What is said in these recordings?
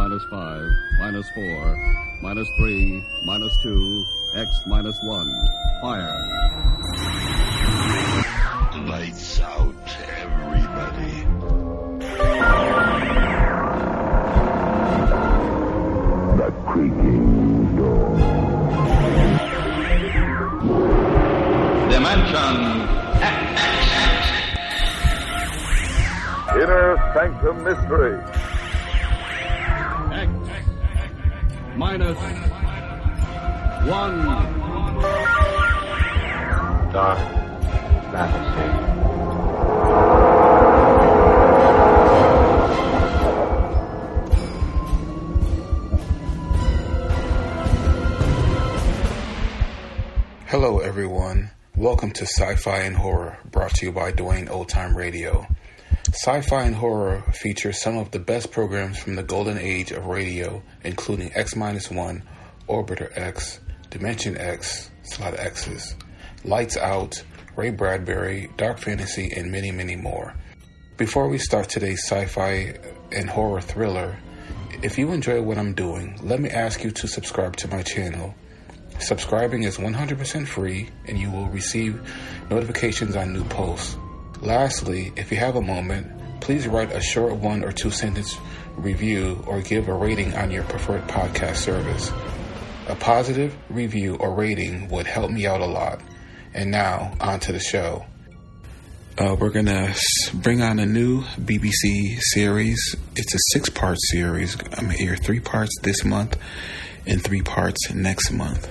minus 5, minus 4, minus 3, minus 2, X minus 1. Fire. Lights out, everybody. The creaking door. Dimension X. Inner Sanctum Mystery. X minus 1. Dark fantasy. Hello everyone, welcome to Sci-Fi and Horror, brought to you by Dwayne Old Time Radio. Sci-Fi and Horror features some of the best programs from the golden age of radio, including X-1, Orbiter X, Dimension X, it's a lot of X's, Lights Out, Ray Bradbury, Dark Fantasy, and many, many more. Before we start today's sci-fi and horror thriller, if you enjoy what I'm doing, let me ask you to subscribe to my channel. Subscribing is 100% free, and you will receive notifications on new posts. Lastly, if you have a moment, please write a short 1 or 2 sentence review or give a rating on your preferred podcast service. A positive review or rating would help me out a lot. And now, on to the show. We're going to bring on a new BBC series. It's a 6-part series. I'm going to air 3 parts this month and 3 parts next month.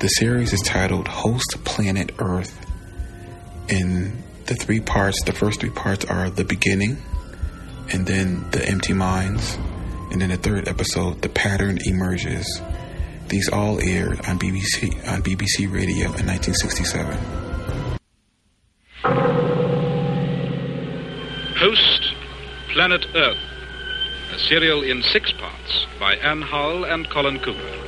The series is titled Host Planet Earth. And the first 3 parts are The Beginning, and then The Empty Minds, and then the 3rd episode, The Pattern Emerges. These all aired on BBC Radio in 1967. Host Planet Earth, a serial in 6 parts by Anne Howell and Colin Cooper.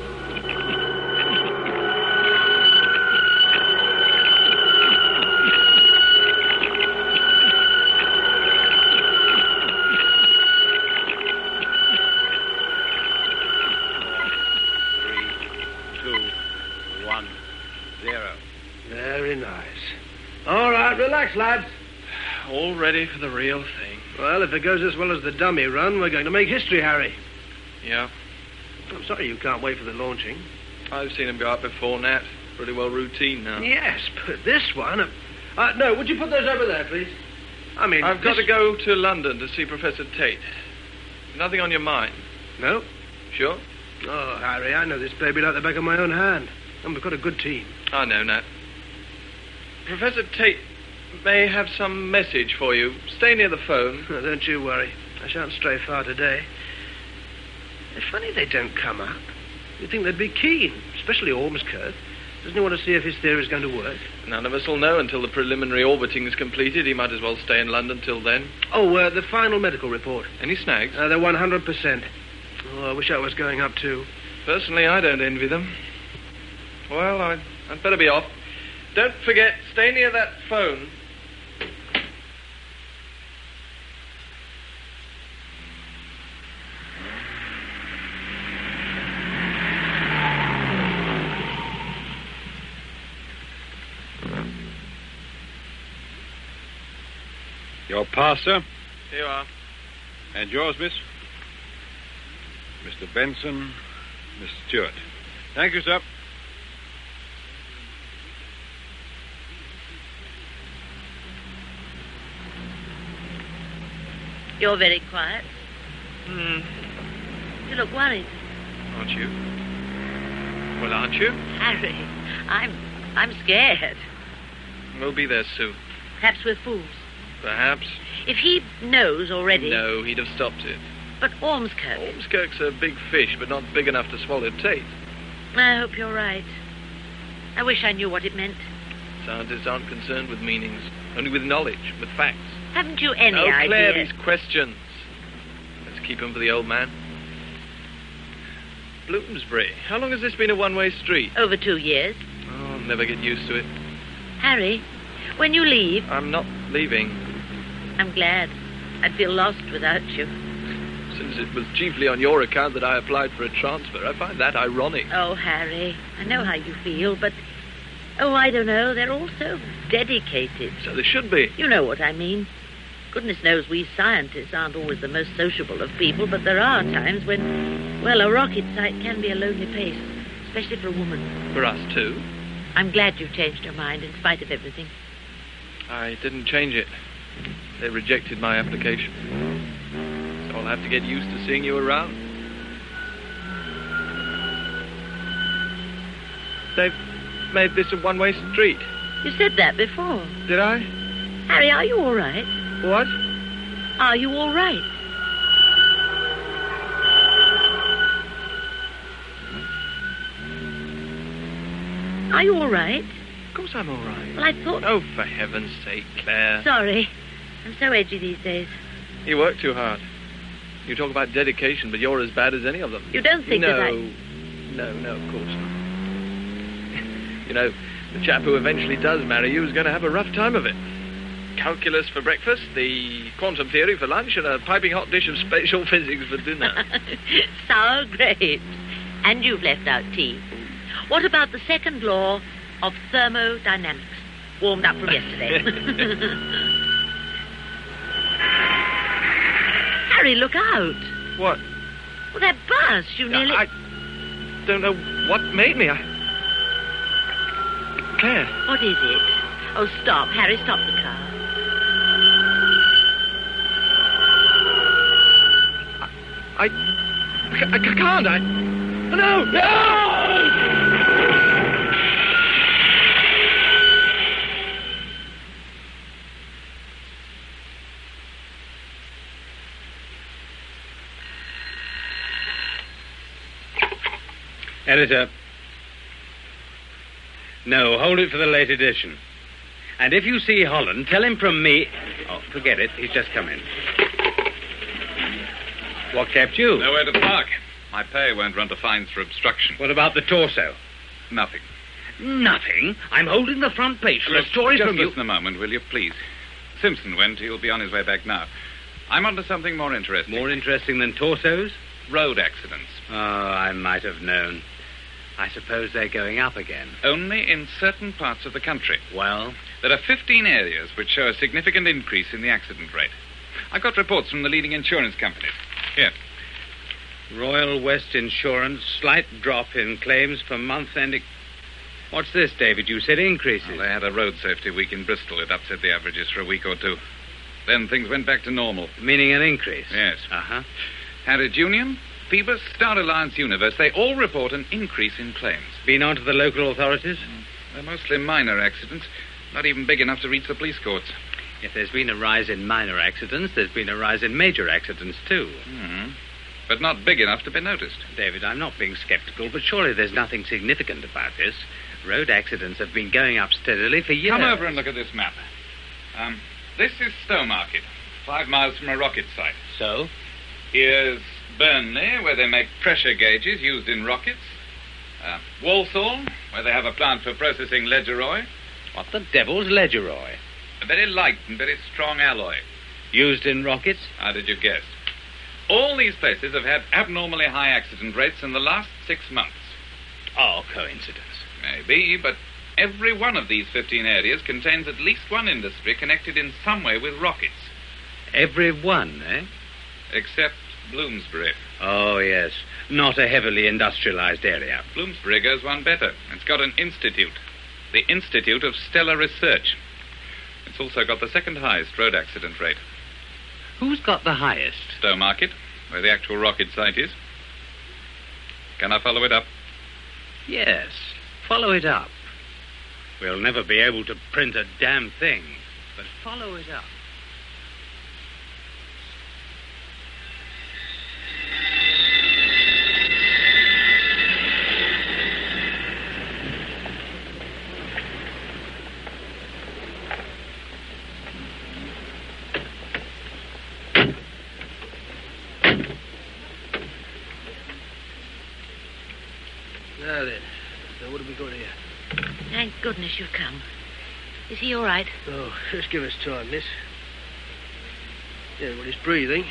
Relax, lads. All ready for the real thing. Well, if it goes as well as the dummy run, we're going to make history, Harry. Yeah. I'm sorry you can't wait for the launching. I've seen him go up before, Nat. Pretty well routine now. Yes, but this one... no, would you put those over there, please? I mean... I've got to go to London to see Professor Tate. Nothing on your mind? No. Sure? Oh, Harry, I know this baby like the back of my own hand. And we've got a good team. I know, Nat. Professor Tate may have some message for you. Stay near the phone. Oh, don't you worry. I shan't stray far today. It's funny they don't come up. You'd think they'd be keen, especially Ormskirk. Doesn't he want to see if his theory's going to work? None of us will know until the preliminary orbiting is completed. He might as well stay in London till then. Oh, the final medical report. Any snags? They're 100%. Oh, I wish I was going up too. Personally, I don't envy them. Well, I'd better be off. Don't forget, stay near that phone. Your pastor? Here you are. And yours, miss? Mr. Benson, Miss Stewart. Thank you, sir. You're very quiet. Hmm. You look worried. Aren't you? Well, aren't you? Harry, I'm scared. We'll be there soon. Perhaps we're fools. Perhaps. If he knows already... No, he'd have stopped it. But Ormskirk... Ormskirk's a big fish, but not big enough to swallow Tate. I hope you're right. I wish I knew what it meant. Scientists aren't concerned with meanings, only with knowledge, with facts. Haven't you any idea? Oh, Claire, idea? these questions. Let's keep them for the old man. Bloomsbury. How long has this been a one-way street? Over 2 years. Oh, I'll never get used to it. Harry, when you leave... I'm not leaving. I'm glad. I'd feel lost without you. Since it was chiefly on your account that I applied for a transfer, I find that ironic. Oh, Harry, I know how you feel, but... Oh, I don't know. They're all so dedicated. So they should be. You know what I mean. Goodness knows we scientists aren't always the most sociable of people, but there are times when, well, a rocket site can be a lonely place, especially for a woman. For us, too. I'm glad you've changed your mind in spite of everything. I didn't change it. They rejected my application. So I'll have to get used to seeing you around. They've made this a one-way street. You said that before. Did I? Harry, are you all right? What? Are you all right? Are you all right? Of course I'm all right. Well, I thought... Oh, for heaven's sake, Claire. Sorry. I'm so edgy these days. You work too hard. You talk about dedication, but you're as bad as any of them. You don't think that I... No, of course not. You know, the chap who eventually does marry you is going to have a rough time of it. Calculus for breakfast, the quantum theory for lunch, and a piping hot dish of spatial physics for dinner. So great. And you've left out tea. What about the second law of thermodynamics? Warmed up from yesterday. Harry, look out. What? Well, that bus, you nearly... I don't know what made me. Claire. What is it? Oh, stop. Harry, stop the car. I can't. No! Editor. No, hold it for the late edition. And if you see Holland, tell him from me... Oh, forget it. He's just come in. What kept you? Nowhere to park. My pay won't run to fines for obstruction. What about the torso? Nothing. Nothing? I'm holding the front page for a story just from you... listen a moment, will you, please? Simpson went. He'll be on his way back now. I'm on to something more interesting. More interesting than torsos? Road accidents. Oh, I might have known. I suppose they're going up again. Only in certain parts of the country. Well? There are 15 areas which show a significant increase in the accident rate. I got reports from the leading insurance companies. Here. Royal West Insurance, slight drop in claims for month ending... What's this, David? You said increases. Well, they had a road safety week in Bristol. It upset the averages for a week or two. Then things went back to normal. Meaning an increase? Yes. Uh-huh. Harrods Union, Phoebus, Star Alliance Universe, they all report an increase in claims. Been on to the local authorities? They're mostly minor accidents, not even big enough to reach the police courts. If there's been a rise in minor accidents, there's been a rise in major accidents, too. Mm-hmm. But not big enough to be noticed. David, I'm not being skeptical, but surely there's nothing significant about this. Road accidents have been going up steadily for years. Come over and look at this map. This is Stowmarket, 5 miles from a rocket site. So? Here's Burnley, where they make pressure gauges used in rockets. Walsall, where they have a plant for processing Legeroy. What the devil's Legeroy? A very light and very strong alloy. Used in rockets? How did you guess? All these places have had abnormally high accident rates in the last 6 months. Oh, coincidence. Maybe, but every one of these 15 areas contains at least one industry connected in some way with rockets. Every one, eh? Except Bloomsbury. Oh, yes. Not a heavily industrialized area. Bloomsbury goes one better. It's got an institute. The Institute of Stellar Research. It's also got the second highest road accident rate. Who's got the highest? Stowmarket, where the actual rocket site is. Can I follow it up? Yes. Follow it up. We'll never be able to print a damn thing, but follow it up. Now then, so what have we got here? Thank goodness you've come. Is he all right? Oh, just give us time, miss. Yeah, well, he's breathing.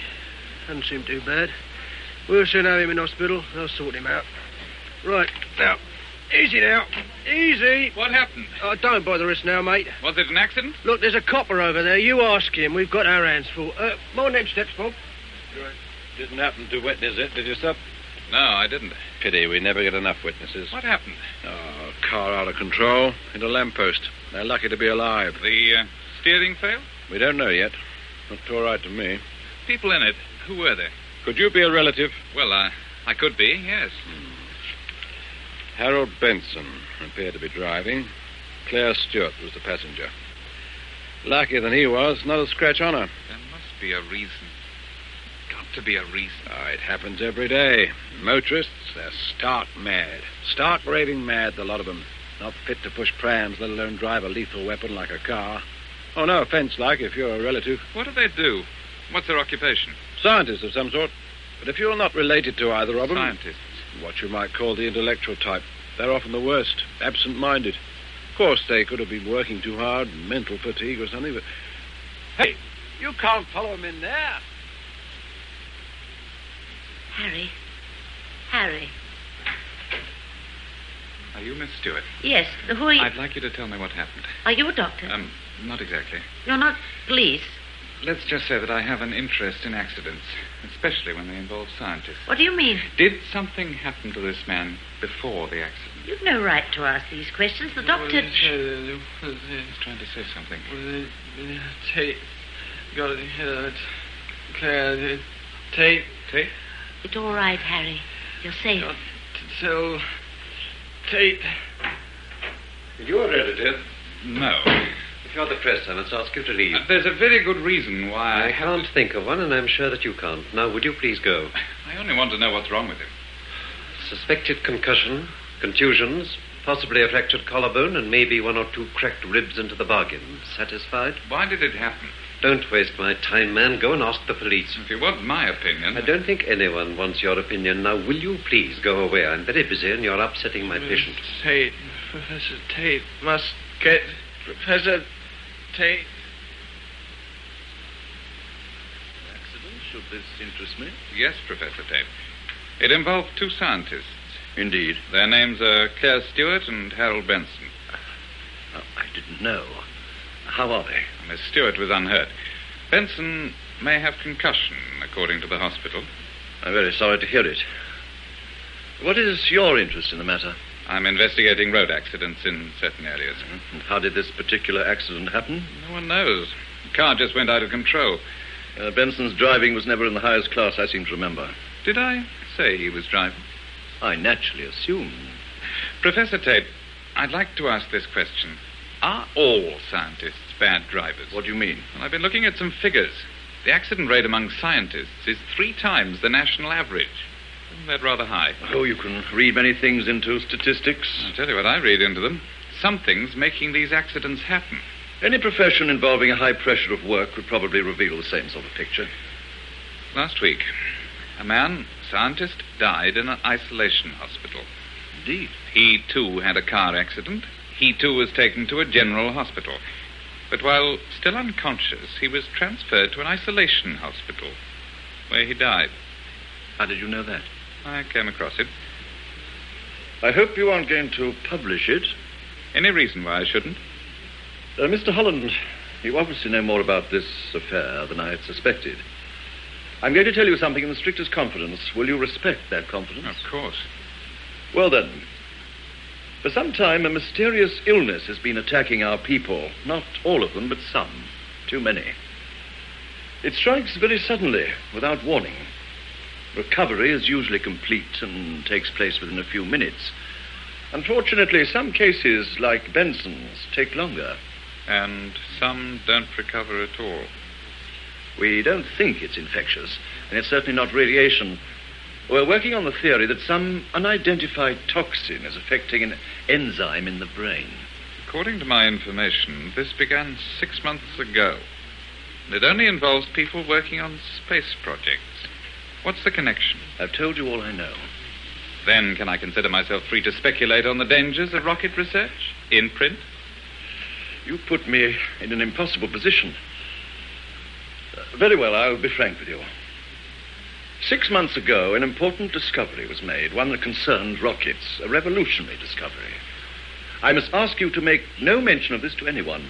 Doesn't seem too bad. We'll soon have him in hospital. They'll sort him out. Right, now, easy now. Easy. What happened? Oh, don't bother us now, mate. Was it an accident? Look, there's a copper over there. You ask him. We've got our hands full. More them steps, Bob. Didn't happen to witness it, did you, sir? No, I didn't. Pity, we never get enough witnesses. What happened? Oh, car out of control, hit a lamppost. They're lucky to be alive. The steering failed? We don't know yet. Looked all right to me. People in it, who were they? Could you be a relative? Well, I could be, yes. Harold Benson appeared to be driving. Claire Stewart was the passenger. Luckier than he was, not a scratch on her. There must be a reason. Got to be a reason. Oh, it happens every day. Motorists, they're stark mad. Stark raving mad, the lot of them. Not fit to push prams, let alone drive a lethal weapon like a car. Oh, no offense, like, if you're a relative. What do they do? What's their occupation? Scientists of some sort. But if you're not related to either of them... Scientists? What you might call the intellectual type. They're often the worst, absent-minded. Of course, they could have been working too hard, mental fatigue or something, but... Hey, you can't follow him in there. Harry. Harry. Are you Miss Stewart? Yes, who are you? I'd like you to tell me what happened. Are you a doctor? Not exactly. You're not police? Let's just say that I have an interest in accidents, especially when they involve scientists. What do you mean? Did something happen to this man before the accident? You've no right to ask these questions. The doctor... He's trying to say something. Tate got it hit. Claire, Tate. Tate? It's all right, Harry. You're safe. Got to tell Tate. You're a relative? No. If you're the press, I must ask you to leave. There's a very good reason why I can't think of one, and I'm sure that you can't. Now, would you please go? I only want to know what's wrong with him. Suspected concussion, contusions, possibly a fractured collarbone, and maybe one or two cracked ribs into the bargain. Satisfied? Why did it happen? Don't waste my time, man. Go and ask the police. If you want my opinion... I don't think anyone wants your opinion. Now, will you please go away? I'm very busy, and you're upsetting my patient. Tate. Professor Tate must get... Professor Tate. Accident? Should this interest me? Yes, Professor Tate. It involved two scientists. Indeed. Their names are Claire Stewart and Harold Benson. I didn't know. How are they? Miss Stewart was unhurt. Benson may have concussion, according to the hospital. I'm very sorry to hear it. What is your interest in the matter? I'm investigating road accidents in certain areas. And how did this particular accident happen? No one knows. The car just went out of control. Benson's driving was never in the highest class, I seem to remember. Did I say he was driving? I naturally assumed. Professor Tate, I'd like to ask this question. Are all scientists bad drivers? What do you mean? Well, I've been looking at some figures. The accident rate among scientists is 3 times the national average. Isn't that rather high? Oh, you can read many things into statistics. I'll tell you what I read into them. Something's making these accidents happen. Any profession involving a high pressure of work would probably reveal the same sort of picture. Last week, a man, scientist, died in an isolation hospital. Indeed. He, too, had a car accident. He, too, was taken to a general hospital. But while still unconscious, he was transferred to an isolation hospital, where he died. How did you know that? I came across it. I hope you aren't going to publish it. Any reason why I shouldn't? Mr. Holland, you obviously know more about this affair than I had suspected. I'm going to tell you something in the strictest confidence. Will you respect that confidence? Of course. Well, then, for some time, a mysterious illness has been attacking our people. Not all of them, but some. Too many. It strikes very suddenly, without warning. Recovery is usually complete and takes place within a few minutes. Unfortunately, some cases, like Benson's, take longer. And some don't recover at all. We don't think it's infectious, and it's certainly not radiation. We're working on the theory that some unidentified toxin is affecting an enzyme in the brain. According to my information, this began 6 months ago. And it only involves people working on space projects. What's the connection? I've told you all I know. Then can I consider myself free to speculate on the dangers of rocket research? In print? You put me in an impossible position. Very well, I'll be frank with you. 6 months ago, an important discovery was made, one that concerned rockets, a revolutionary discovery. I must ask you to make no mention of this to anyone.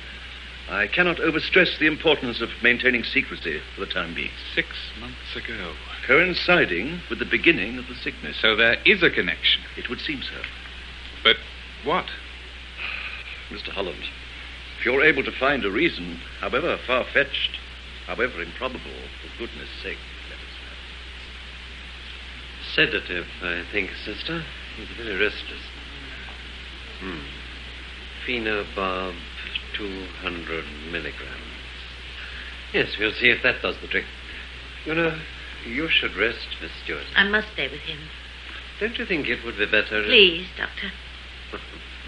I cannot overstress the importance of maintaining secrecy for the time being. 6 months ago. Coinciding with the beginning of the sickness. So there is a connection. It would seem so. But what? Mr. Holland, if you're able to find a reason, however far-fetched, however improbable, for goodness sake, let us know. Sedative, I think, sister. He's very restless. Phenobarb, 200 milligrams. Yes, we'll see if that does the trick. You know, you should rest, Miss Stewart. I must stay with him. Don't you think it would be better... Please, Doctor.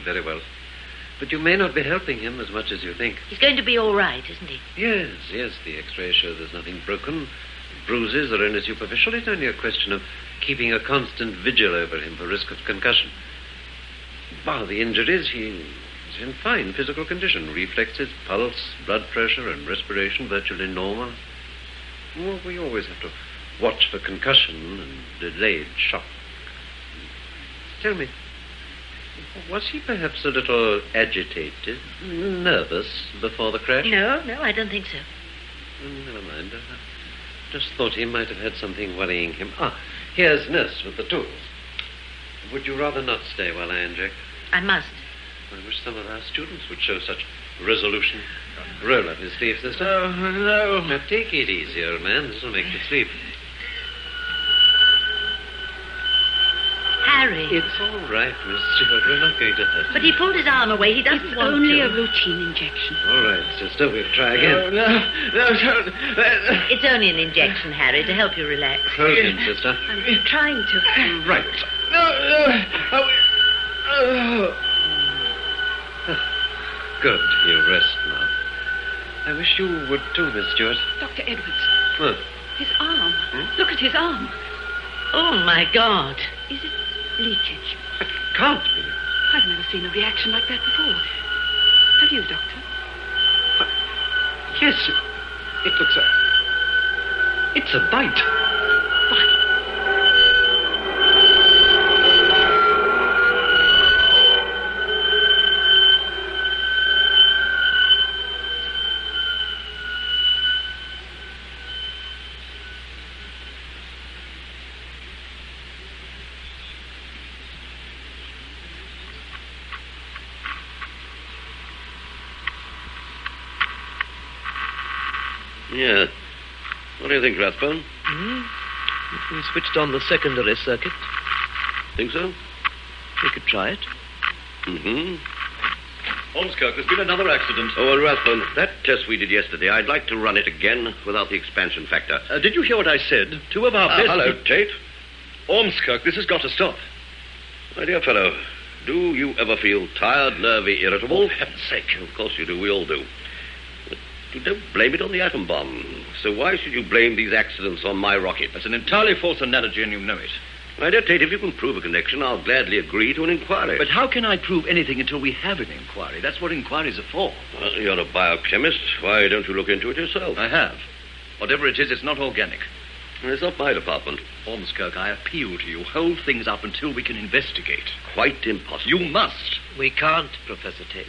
Very well. But you may not be helping him as much as you think. He's going to be all right, isn't he? Yes. The X-ray shows there's nothing broken. Bruises are only superficial. It's only a question of keeping a constant vigil over him for risk of concussion. Bar the injuries, he's in fine physical condition. Reflexes, pulse, blood pressure, and respiration virtually normal. Well, we always have to watch for concussion and delayed shock. Tell me, was he perhaps a little agitated, nervous before the crash? No, I don't think so. Never mind. I just thought he might have had something worrying him. Here's Nurse with the tools. Would you rather not stay while I inject? I must. I wish some of our students would show such resolution. Roll up his sleeve, sister. No. Now, take it easy, old man. This will make you sleep. Harry. It's all right, Miss Stewart. We're not going to hurt him. But he pulled his arm away. He doesn't It's want to. only a routine injection. All right, sister. We'll try again. No, don't. It's only an injection, Harry, to help you relax. Hold him, sister. I'm trying to. Right. Good. He'll rest now. I wish you would too, Miss Stewart. Dr. Edwards. What? His arm. Look at his arm. Oh, my God. Is it leakage? It can't be. I've never seen a reaction like that before. Have you, Doctor? Yes. It looks it's a bite. Bite. Yeah. What do you think, Rathbone? If we switched on the secondary circuit. Think so? We could try it. Ormskirk, there's been another accident. Oh, well, Rathbone, that test we did yesterday, I'd like to run it again without the expansion factor. Did you hear what I said? Two of our best... Hello, Tate. Ormskirk, this has got to stop. My dear fellow, do you ever feel tired, nervy, irritable? Oh, for heaven's sake. Of course you do. We all do. But you don't blame it on the atom bomb. So why should you blame these accidents on my rocket? That's an entirely false analogy, and you know it. My dear Tate, if you can prove a connection, I'll gladly agree to an inquiry. But how can I prove anything until we have an inquiry? That's what inquiries are for. Well, you're a biochemist. Why don't you look into it yourself? I have. Whatever it is, it's not organic. It's not my department. Ormskirk, I appeal to you. Hold things up until we can investigate. Quite impossible. You must. We can't, Professor Tate.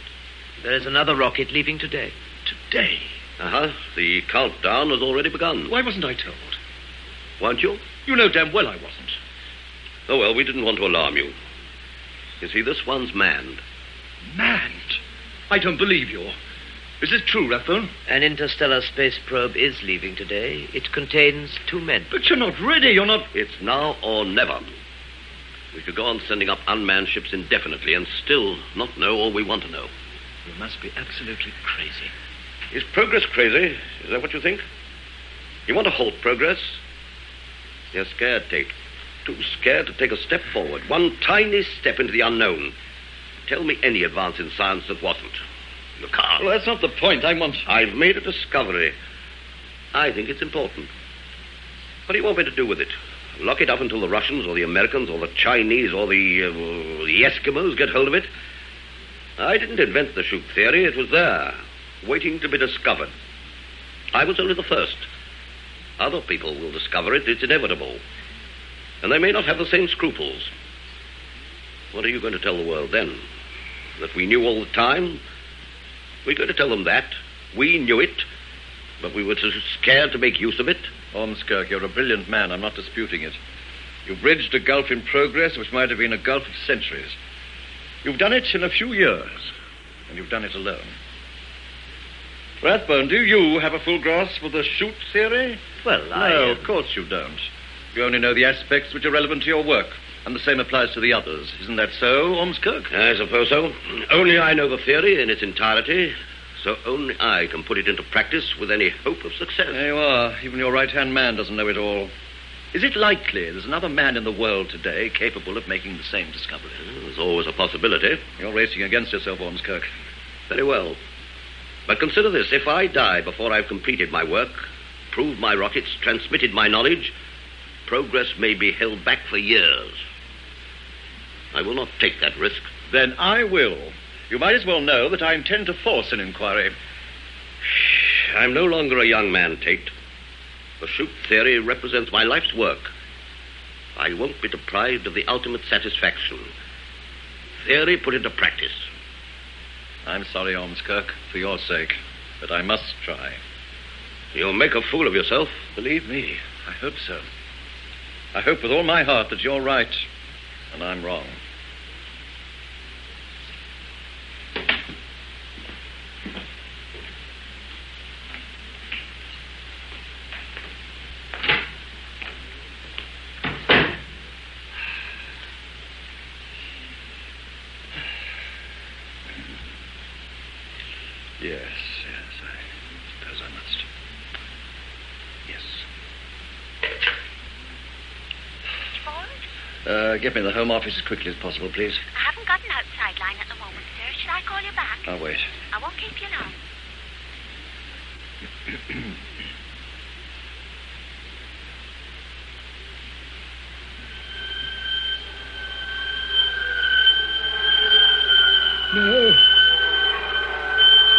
There is another rocket leaving today. Today? Uh-huh. The countdown has already begun. Why wasn't I told? Weren't you? You know damn well I wasn't. Oh, well, we didn't want to alarm you. You see, this one's manned. Manned? I don't believe you. Is this true, Rathbone? An interstellar space probe is leaving today. It contains 2 men. But you're not ready. You're not... It's now or never. We could go on sending up unmanned ships indefinitely and still not know all we want to know. You must be absolutely crazy. Is progress crazy? Is that what you think? You want to halt progress? You're scared, Tate. Too scared to take a step forward. One tiny step into the unknown. Tell me any advance in science that wasn't. You can't. Well, that's not the point. I've made a discovery. I think it's important. What do you want me to do with it? Lock it up until the Russians or the Americans or the Chinese or the Eskimos get hold of it? I didn't invent the shoot theory. It was there, waiting to be discovered. I was only the first. Other people will discover it. It's inevitable. And they may not have the same scruples. What are you going to tell the world then? That we knew all the time? We're going to tell them that. We knew it, but we were too scared to make use of it. Ormskirk, you're a brilliant man. I'm not disputing it. You've bridged a gulf in progress which might have been a gulf of centuries. You've done it in a few years, and you've done it alone. Rathbone, do you have a full grasp of the shoot theory? Well, No, of course you don't. You only know the aspects which are relevant to your work, and the same applies to the others. Isn't that so, Ormskirk? I suppose so. Only I know the theory in its entirety, so only I can put it into practice with any hope of success. There you are. Even your right-hand man doesn't know it all. Is it likely there's another man in the world today capable of making the same discovery? There's always a possibility. You're racing against yourself, Ormskirk. Very well. But consider this. If I die before I've completed my work, proved my rockets, transmitted my knowledge, progress may be held back for years. I will not take that risk. Then I will. You might as well know that I intend to force an inquiry. I'm no longer a young man, Tate. The shoot theory represents my life's work. I won't be deprived of the ultimate satisfaction. Theory put into practice. I'm sorry, Ormskirk, for your sake, but I must try. You'll make a fool of yourself. Believe me, I hope so. I hope with all my heart that you're right and I'm wrong. Yes, I suppose I must. Yes. Phone? Get me the Home Office as quickly as possible, please. I haven't got an outside line at the moment, sir. Should I call you back? I'll wait. I won't keep you long. No.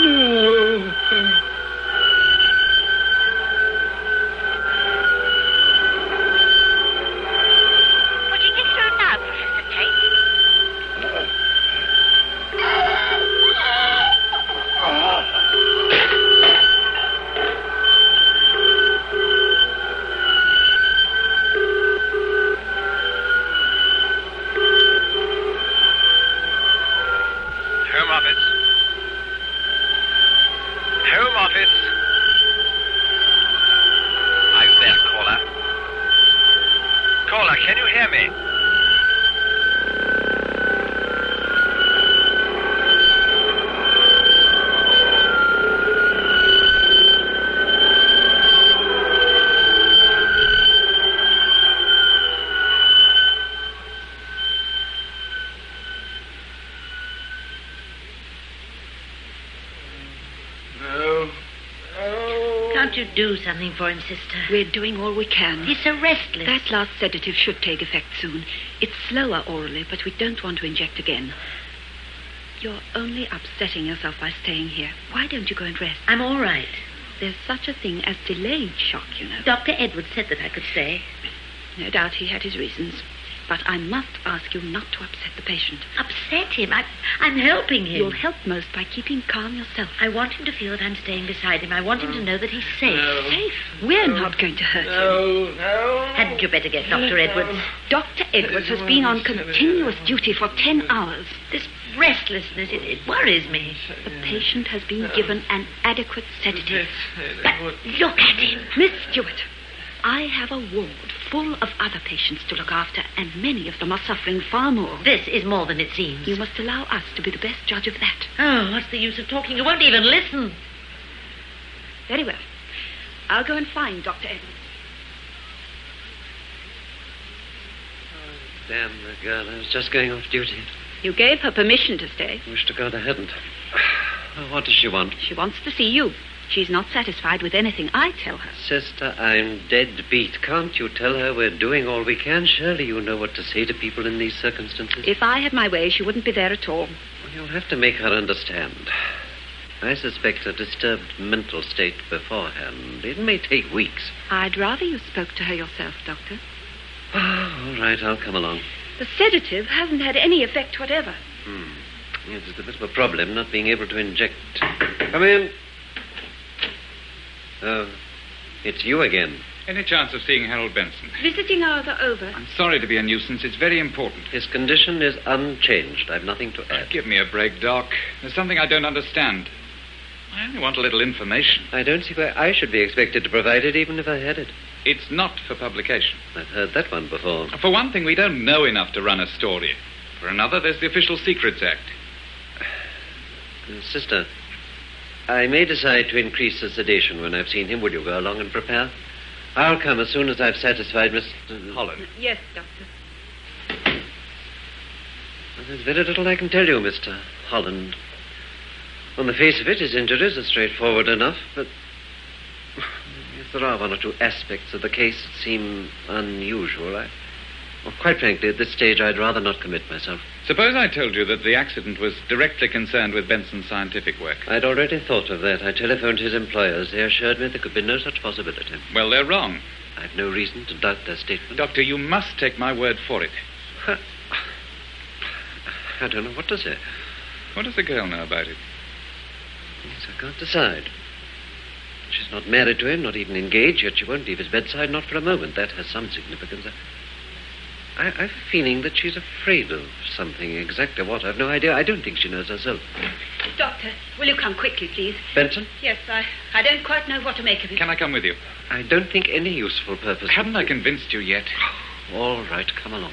No. Putting you through now, Professor Tate. Home Office. Home Office. Are you there, caller? Caller, can you hear me? Can't you do something for him, sister? We're doing all we can. He's so restless. That last sedative should take effect soon. It's slower orally, but we don't want to inject again. You're only upsetting yourself by staying here. Why don't you go and rest? I'm all right. There's such a thing as delayed shock, you know. Dr. Edwards said that I could stay. No doubt he had his reasons. But I must ask you not to upset the patient. Upset him? I'm helping him. You'll help most by keeping calm yourself. I want him to feel that I'm staying beside him. I want him to know that he's safe. No. Safe? We're not going to hurt him. No. Hadn't you better get Dr. Edwards? Dr. Edwards has been on continuous duty for 10 hours. This restlessness, it worries me. The patient has been given an adequate sedative. But look at him. Miss Stewart, I have a ward full of other patients to look after, and many of them are suffering far more. This is more than it seems. You must allow us to be the best judge of that. Oh, what's the use of talking? You won't even listen. Very well. I'll go and find Dr. Edwards. Oh, damn the girl. I was just going off duty. You gave her permission to stay. Wish to God I hadn't. What does she want? She wants to see you. She's not satisfied with anything I tell her. Sister, I'm dead beat. Can't you tell her we're doing all we can? Surely you know what to say to people in these circumstances. If I had my way, she wouldn't be there at all. Well, you'll have to make her understand. I suspect a disturbed mental state beforehand. It may take weeks. I'd rather you spoke to her yourself, Doctor. All right, I'll come along. The sedative hasn't had any effect whatever. Yes, it's a bit of a problem not being able to inject. Come in. Oh, it's you again. Any chance of seeing Harold Benson? Visiting hours are over. I'm sorry to be a nuisance. It's very important. His condition is unchanged. I've nothing to add. Give me a break, Doc. There's something I don't understand. I only want a little information. I don't see why I should be expected to provide it, even if I had it. It's not for publication. I've heard that one before. For one thing, we don't know enough to run a story. For another, there's the Official Secrets Act. Sister, I may decide to increase the sedation when I've seen him. Will you go along and prepare? I'll come as soon as I've satisfied Mr. Holland. Yes, Doctor. Well, there's very little I can tell you, Mr. Holland. On the face of it, his injuries are straightforward enough, but if there are one or two aspects of the case that seem unusual, quite frankly, at this stage, I'd rather not commit myself. Suppose I told you that the accident was directly concerned with Benson's scientific work. I'd already thought of that. I telephoned his employers. They assured me there could be no such possibility. Well, they're wrong. I've no reason to doubt their statement. Doctor, you must take my word for it. I don't know what to say. What does the girl know about it? Yes, I can't decide. She's not married to him, not even engaged, yet she won't leave his bedside, not for a moment. That has some significance. I have a feeling that she's afraid of something. Exactly what, I've no idea. I don't think she knows herself. Doctor, will you come quickly, please? Benson? Yes, I don't quite know what to make of it. Can I come with you? I don't think any useful purpose. Haven't I convinced you yet? All right, come along.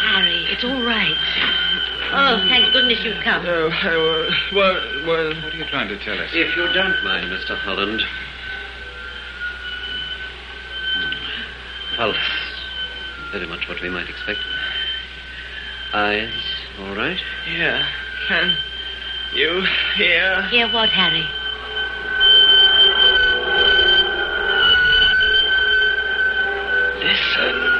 Harry, it's all right. Oh, thank goodness you've come. Oh, well... What are you trying to tell us? If you don't mind, Mr. Holland. Pulse. Very much what we might expect. Eyes, all right? Yeah. Can you hear? Hear what, Harry? Listen.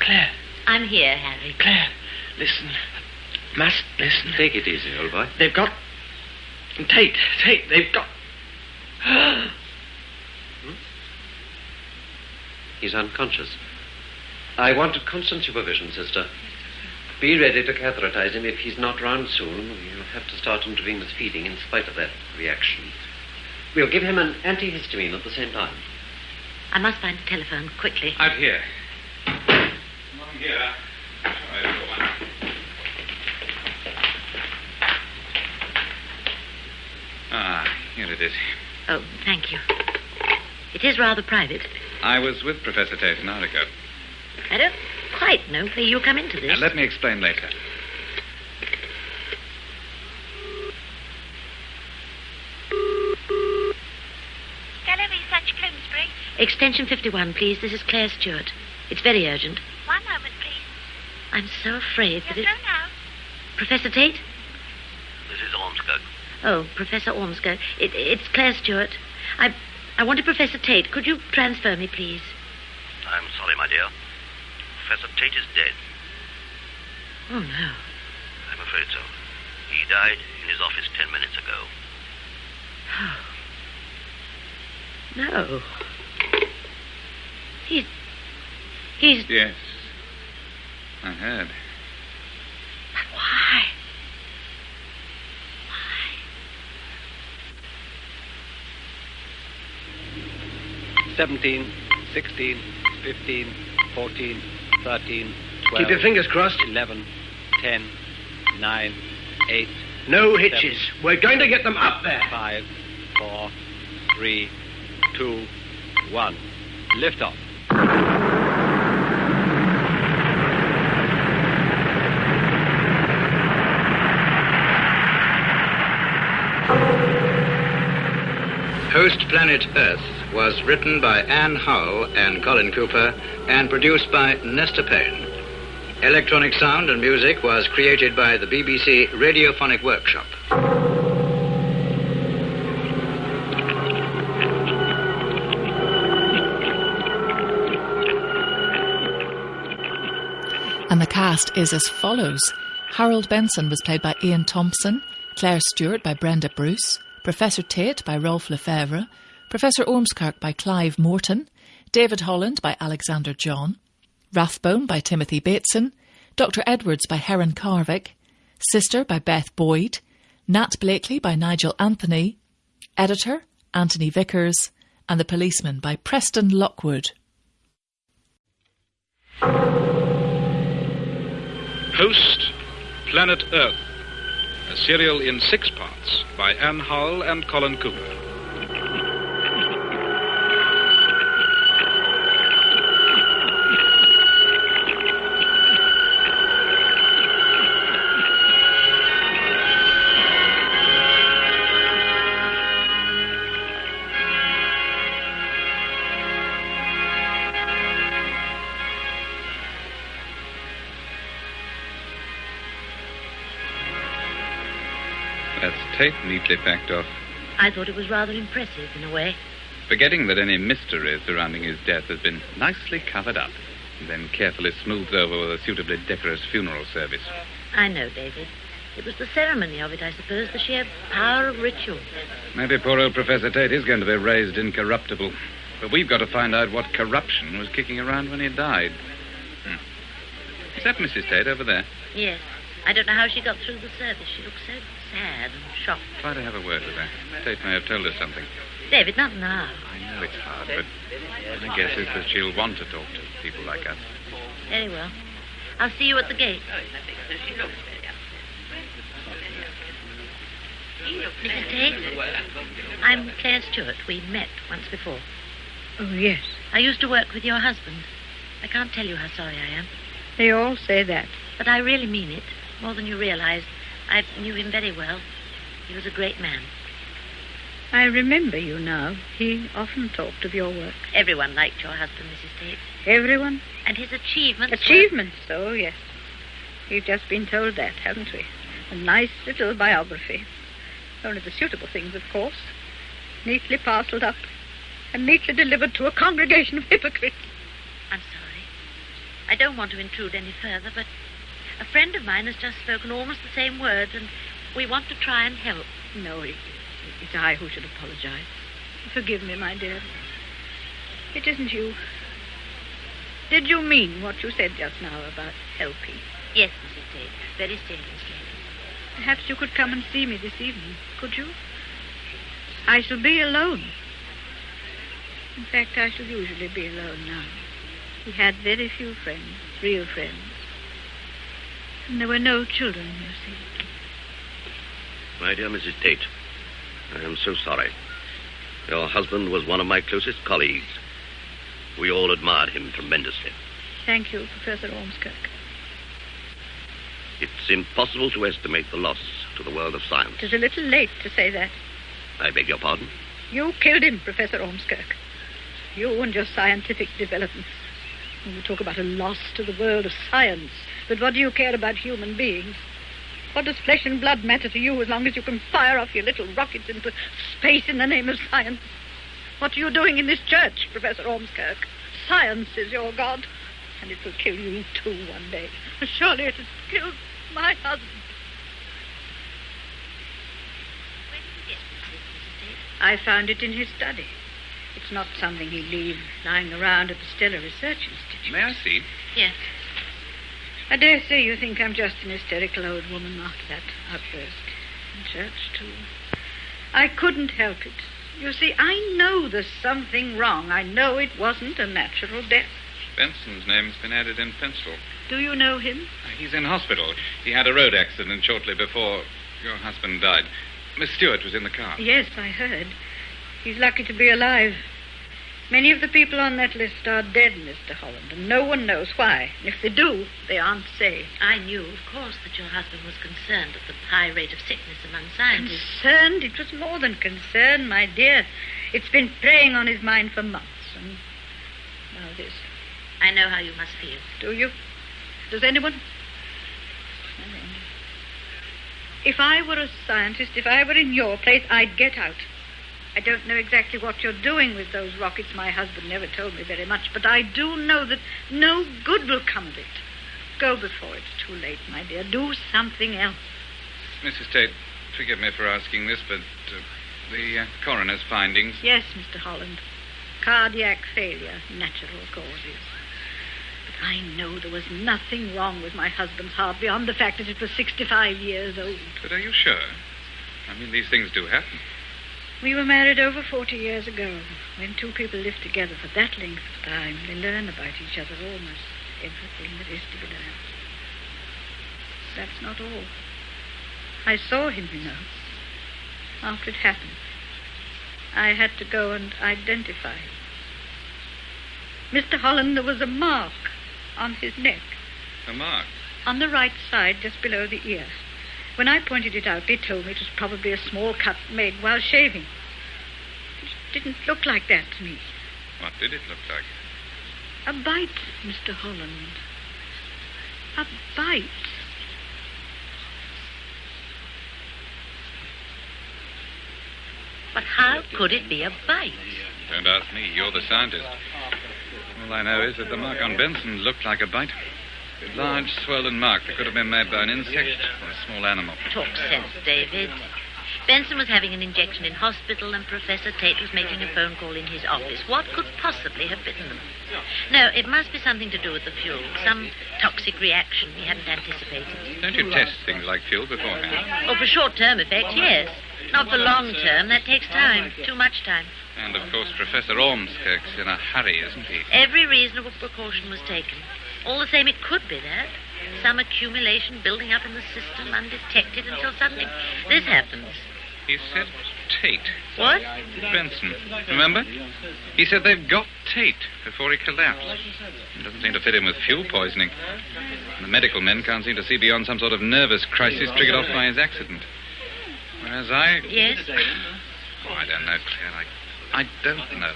Claire. I'm here, Harry. Claire, listen. Must listen. Take it easy, old boy. They've got... Tate, they've got... He's unconscious. I wanted constant supervision, sister. Be ready to catheterize him. If he's not round soon, we'll have to start intravenous feeding in spite of that reaction. We'll give him an antihistamine at the same time. I must find a telephone, quickly. Out here. Along here. All right, everyone. Ah, here it is. Oh, thank you. It is rather private. I was with Professor Tate an hour ago. I don't quite know where you come into this. Let me explain later. Stella Research, Bloomsbury. Extension 51, please. This is Claire Stewart. It's very urgent. One moment, please. I'm so afraid that Yes, so now. Professor Tate? This is Ormskirk. Oh, Professor Ormskirk. It's Claire Stewart. I wanted Professor Tate. Could you transfer me, please? I'm sorry, my dear. Professor Tate is dead. Oh, no. I'm afraid so. He died in his office 10 minutes ago. Oh. No. He's... Yes. I heard. But why? 17, 16, 15, 14, 13, 12... Keep your fingers crossed. 11, 10, 9, 8... No hitches. 7, we're going to get them up there. 5, 4, 3, 2, 1. Lift off. Host Planet Earth was written by Anne Howell and Colin Cooper and produced by Nestor Payne. Electronic sound and music was created by the BBC Radiophonic Workshop. And the cast is as follows. Harold Benson was played by Ian Thompson, Claire Stewart by Brenda Bruce, Professor Tate by Rolf Lefebvre, Professor Ormskirk by Clive Morton, David Holland by Alexander John, Rathbone by Timothy Bateson, Dr. Edwards by Heron Carvick, Sister by Beth Boyd, Nat Blakey by Nigel Anthony, Editor Anthony Vickers, and The Policeman by Preston Lockwood. Host, Planet Earth, a serial in 6 parts by Anne Howell and Colin Cooper. That's tape neatly packed off. I thought it was rather impressive, in a way. Forgetting that any mystery surrounding his death has been nicely covered up and then carefully smoothed over with a suitably decorous funeral service. I know, David. It was the ceremony of it, I suppose, the sheer power of ritual. Maybe poor old Professor Tate is going to be raised incorruptible. But we've got to find out what corruption was kicking around when he died. Is that Mrs. Tate over there? Yes. I don't know how she got through the service. She looked so sad and shocked. Try to have a word with her. Tate may have told her something. David, not now. I know it's hard, but my guess is that she'll want to talk to people like us. Very well. I'll see you at the gate. Mrs. Tate, I'm Claire Stewart. We met once before. Oh, yes. I used to work with your husband. I can't tell you how sorry I am. They all say that. But I really mean it, more than you realize. I knew him very well. He was a great man. I remember you now. He often talked of your work. Everyone liked your husband, Mrs. Tate. Everyone? And his achievements. Achievements, oh, yes. We've just been told that, haven't we? A nice little biography. Only the suitable things, of course. Neatly parcelled up and neatly delivered to a congregation of hypocrites. I'm sorry. I don't want to intrude any further, but a friend of mine has just spoken almost the same words, and we want to try and help. No, it's I who should apologize. Forgive me, my dear. It isn't you. Did you mean what you said just now about helping? Yes, Mrs. Tate. Very seriously. Perhaps you could come and see me this evening, could you? I shall be alone. In fact, I shall usually be alone now. We had very few friends, real friends. And there were no children, you see. My dear Mrs. Tate, I am so sorry. Your husband was one of my closest colleagues. We all admired him tremendously. Thank you, Professor Ormskirk. It's impossible to estimate the loss to the world of science. It is a little late to say that. I beg your pardon? You killed him, Professor Ormskirk. You and your scientific developments. You talk about a loss to the world of science. But what do you care about human beings? What does flesh and blood matter to you as long as you can fire off your little rockets into space in the name of science? What are you doing in this church, Professor Ormskirk? Science is your God, and it will kill you too one day. Surely it has killed my husband. I found it in his study. It's not something he'd leave lying around at the Stellar Research Institute. May I see? Yes. I dare say you think I'm just an hysterical old woman after that outburst. In church, too. I couldn't help it. You see, I know there's something wrong. I know it wasn't a natural death. Benson's name's been added in pencil. Do you know him? He's in hospital. He had a road accident shortly before your husband died. Miss Stewart was in the car. Yes, I heard. He's lucky to be alive. Many of the people on that list are dead, Mr. Holland, and no one knows why. And if they do, they aren't safe. I knew, of course, that your husband was concerned at the high rate of sickness among scientists. Concerned? It was more than concern, my dear. It's been preying on his mind for months, and now this. I know how you must feel. Do you? Does anyone? If I were a scientist, if I were in your place, I'd get out. I don't know exactly what you're doing with those rockets. My husband never told me very much, but I do know that no good will come of it. Go before it's too late, my dear. Do something else. Mrs. Tate, forgive me for asking this, but the coroner's findings... Yes, Mr. Holland. Cardiac failure, natural causes. But I know there was nothing wrong with my husband's heart beyond the fact that it was 65 years old. But are you sure? I mean, these things do happen. We were married over 40 years ago. When two people live together for that length of time, they learn about each other almost everything that is to be learned. That's not all. I saw him, you know, after it happened. I had to go and identify him. Mr. Holland, there was a mark on his neck. A mark? On the right side, just below the ear. When I pointed it out, they told me it was probably a small cut made while shaving. It didn't look like that to me. What did it look like? A bite, Mr. Holland. A bite. But how could it be a bite? Don't ask me. You're the scientist. All I know is that the mark on Benson looked like a bite. A large, swollen mark that could have been made by an insect or a small animal. Talk sense, David. Benson was having an injection in hospital and Professor Tate was making a phone call in his office. What could possibly have bitten them? No, it must be something to do with the fuel. Some toxic reaction we hadn't anticipated. Don't you test things like fuel beforehand? Oh, for short-term effect, yes. Not for long-term. That takes time. Too much time. And, of course, Professor Ormskirk's in a hurry, isn't he? Every reasonable precaution was taken. All the same, it could be that. Some accumulation building up in the system undetected until suddenly this happens. He said Tate. What? Benson. Remember? He said they've got Tate before he collapsed. It doesn't seem to fit in with fuel poisoning. The medical men can't seem to see beyond some sort of nervous crisis triggered off by his accident. Whereas Yes? Oh, I don't know, Claire. I don't know.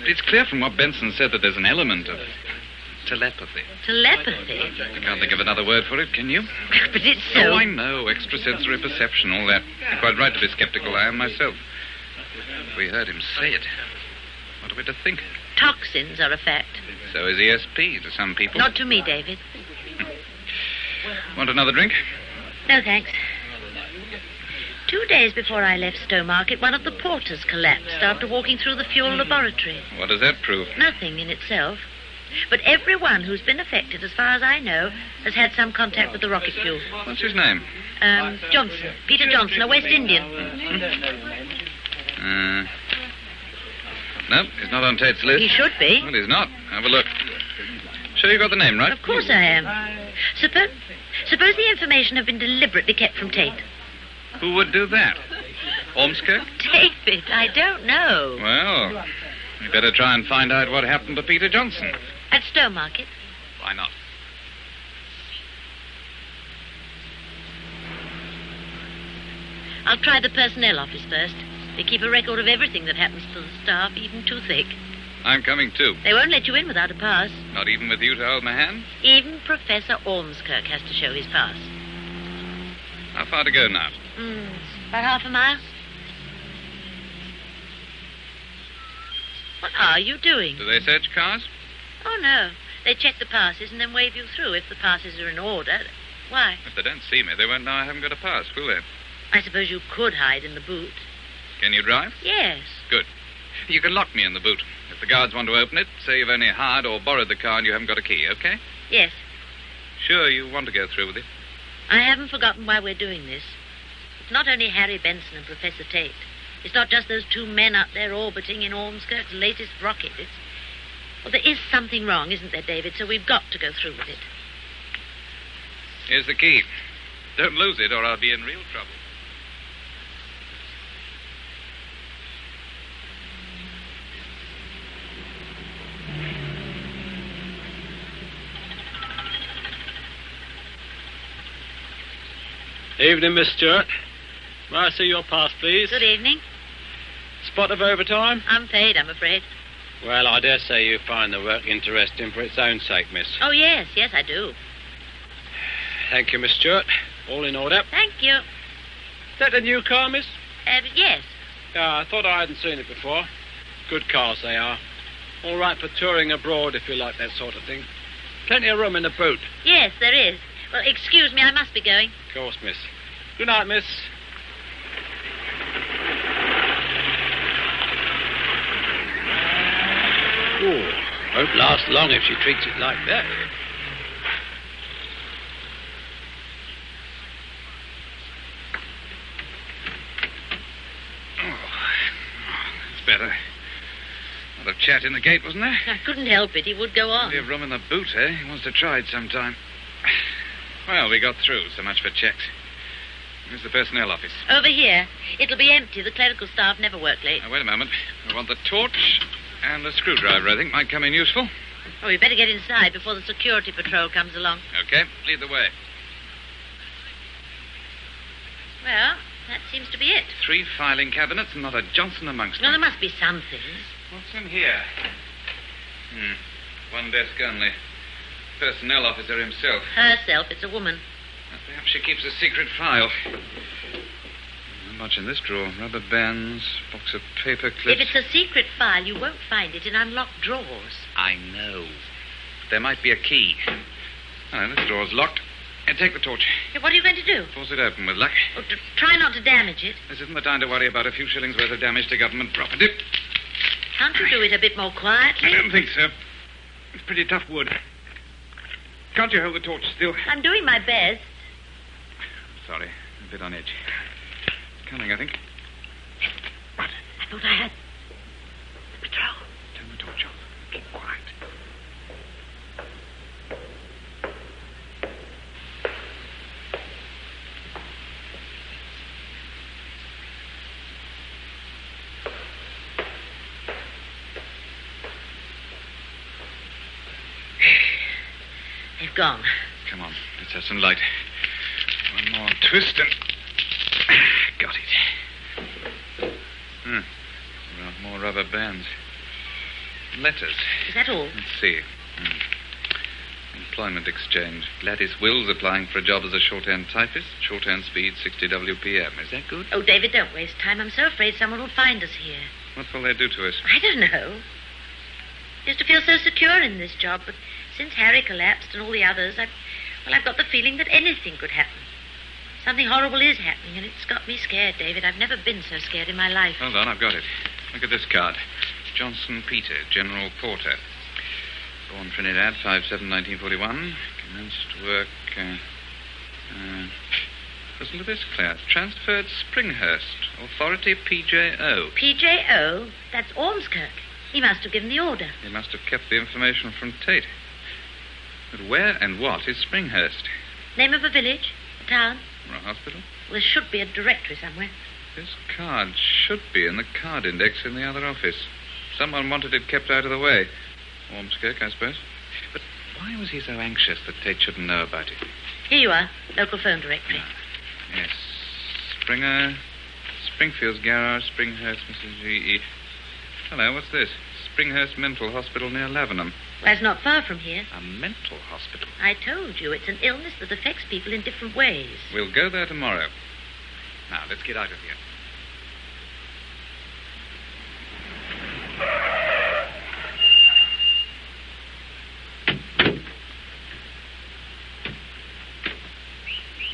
It's clear from what Benson said that there's an element of telepathy. Telepathy? I can't think of another word for it, can you? But it's so... Oh, I know. Extrasensory perception, all that. You're quite right to be skeptical. I am myself. We heard him say it. What are we to think? Toxins are a fact. So is ESP to some people. Not to me, David. Want another drink? No, thanks. 2 days before I left Stowmarket, one of the porters collapsed after walking through the fuel laboratory. What does that prove? Nothing in itself. But everyone who's been affected, as far as I know, has had some contact with the rocket fuel. What's his name? Johnson. Peter Johnson, a West Indian. No, he's not on Tate's list. He should be. Well, he's not. Have a look. Sure you got the name right? Of course I am. Suppose the information had been deliberately kept from Tate. Who would do that? Ormskirk? David, I don't know. Well, we better try and find out what happened to Peter Johnson. At Stowmarket? Why not? I'll try the personnel office first. They keep a record of everything that happens to the staff, even toothache. I'm coming too. They won't let you in without a pass. Not even with you to hold my hand? Even Professor Ormskirk has to show his pass. How far to go now? About half a mile. What are you doing? Do they search cars? Oh, no. They check the passes and then wave you through if the passes are in order. Why? If they don't see me, they won't know I haven't got a pass, will they? I suppose you could hide in the boot. Can you drive? Yes. Good. You can lock me in the boot. If the guards want to open it, say you've only hired or borrowed the car and you haven't got a key, okay? Yes. Sure you want to go through with it? I haven't forgotten why we're doing this. It's not only Harry Benson and Professor Tate. It's not just those two men up there orbiting in Ormskirk's latest rocket. Well, there is something wrong, isn't there, David? So we've got to go through with it. Here's the key. Don't lose it or I'll be in real trouble. Evening, Miss Stewart. May I see your pass, please? Good evening. Spot of overtime? Unpaid, I'm afraid. Well, I dare say you find the work interesting for its own sake, miss. Oh, yes, I do. Thank you, Miss Stewart. All in order. Thank you. Is that a new car, miss? Yes. I thought I hadn't seen it before. Good cars they are. All right for touring abroad if you like that sort of thing. Plenty of room in the boot. Yes, there is. Well, excuse me, I must be going. Of course, miss. Good night, miss. Oh, won't last long if she treats it like that. It's better. A lot of chat in the gate, wasn't there? I couldn't help it. He would go on. Plenty of room in the boot, eh? He wants to try it sometime. Well, we got through. So much for checks. Where's the personnel office? Over here. It'll be empty. The clerical staff never work late. Now, wait a moment. We want the torch and a screwdriver, I think, might come in useful. Oh, we better get inside before the security patrol comes along. Okay, lead the way. Well, that seems to be it. 3 filing cabinets and not a Johnson amongst Well, them. there must be something. What's in here? 1 desk only. Personnel officer himself. Herself, it's a woman. Perhaps she keeps a secret file. Not much in this drawer. Rubber bands, box of paper clips. If it's a secret file, you won't find it in unlocked drawers. I know. There might be a key. Oh, this drawer's locked. Take the torch. Hey, what are you going to do? Force it open with luck. Oh, try not to damage it. This isn't the time to worry about a few shillings worth of damage to government property. Can't you do it a bit more quietly? I don't think so. It's pretty tough wood. Can't you hold the torch still? I'm doing my best. Sorry, a bit on edge. Coming, I think. What? I thought I had the patrol. Turn the torch off. Keep quiet. They've gone. Come on, let's have some light. One more twist and... Got it. More rubber bands. Letters. Is that all? Let's see. Employment exchange. Gladys Wills applying for a job as a shorthand typist. Shorthand speed 60 WPM. Is that good? Oh, David, don't waste time. I'm so afraid someone will find us here. What will they do to us? I don't know. I used to feel so secure in this job, but since Harry collapsed and all the others, I've got the feeling that anything could happen. Something horrible is happening, and it's got me scared, David. I've never been so scared in my life. Hold on, I've got it. Look at this card. Johnson Peter, General Porter. Born Trinidad, 5/7/1941. Commenced work... listen to this, Claire. Transferred Springhurst. Authority PJO. PJO? That's Ormskirk. He must have given the order. He must have kept the information from Tate. But where and what is Springhurst? Name of a village? A town? Or a hospital? Well, there should be a directory somewhere. This card should be in the card index in the other office. Someone wanted it kept out of the way. Ormskirk, I suppose. But why was he so anxious that Tate shouldn't know about it? Here you are. Local phone directory. Yes. Springer, Springfield's Garage, Springhurst, Mrs. G.E. Hello, what's this? Springhurst Mental Hospital near Lavenham. Well, it's not far from here. A mental hospital? I told you, it's an illness that affects people in different ways. We'll go there tomorrow. Now, let's get out of here.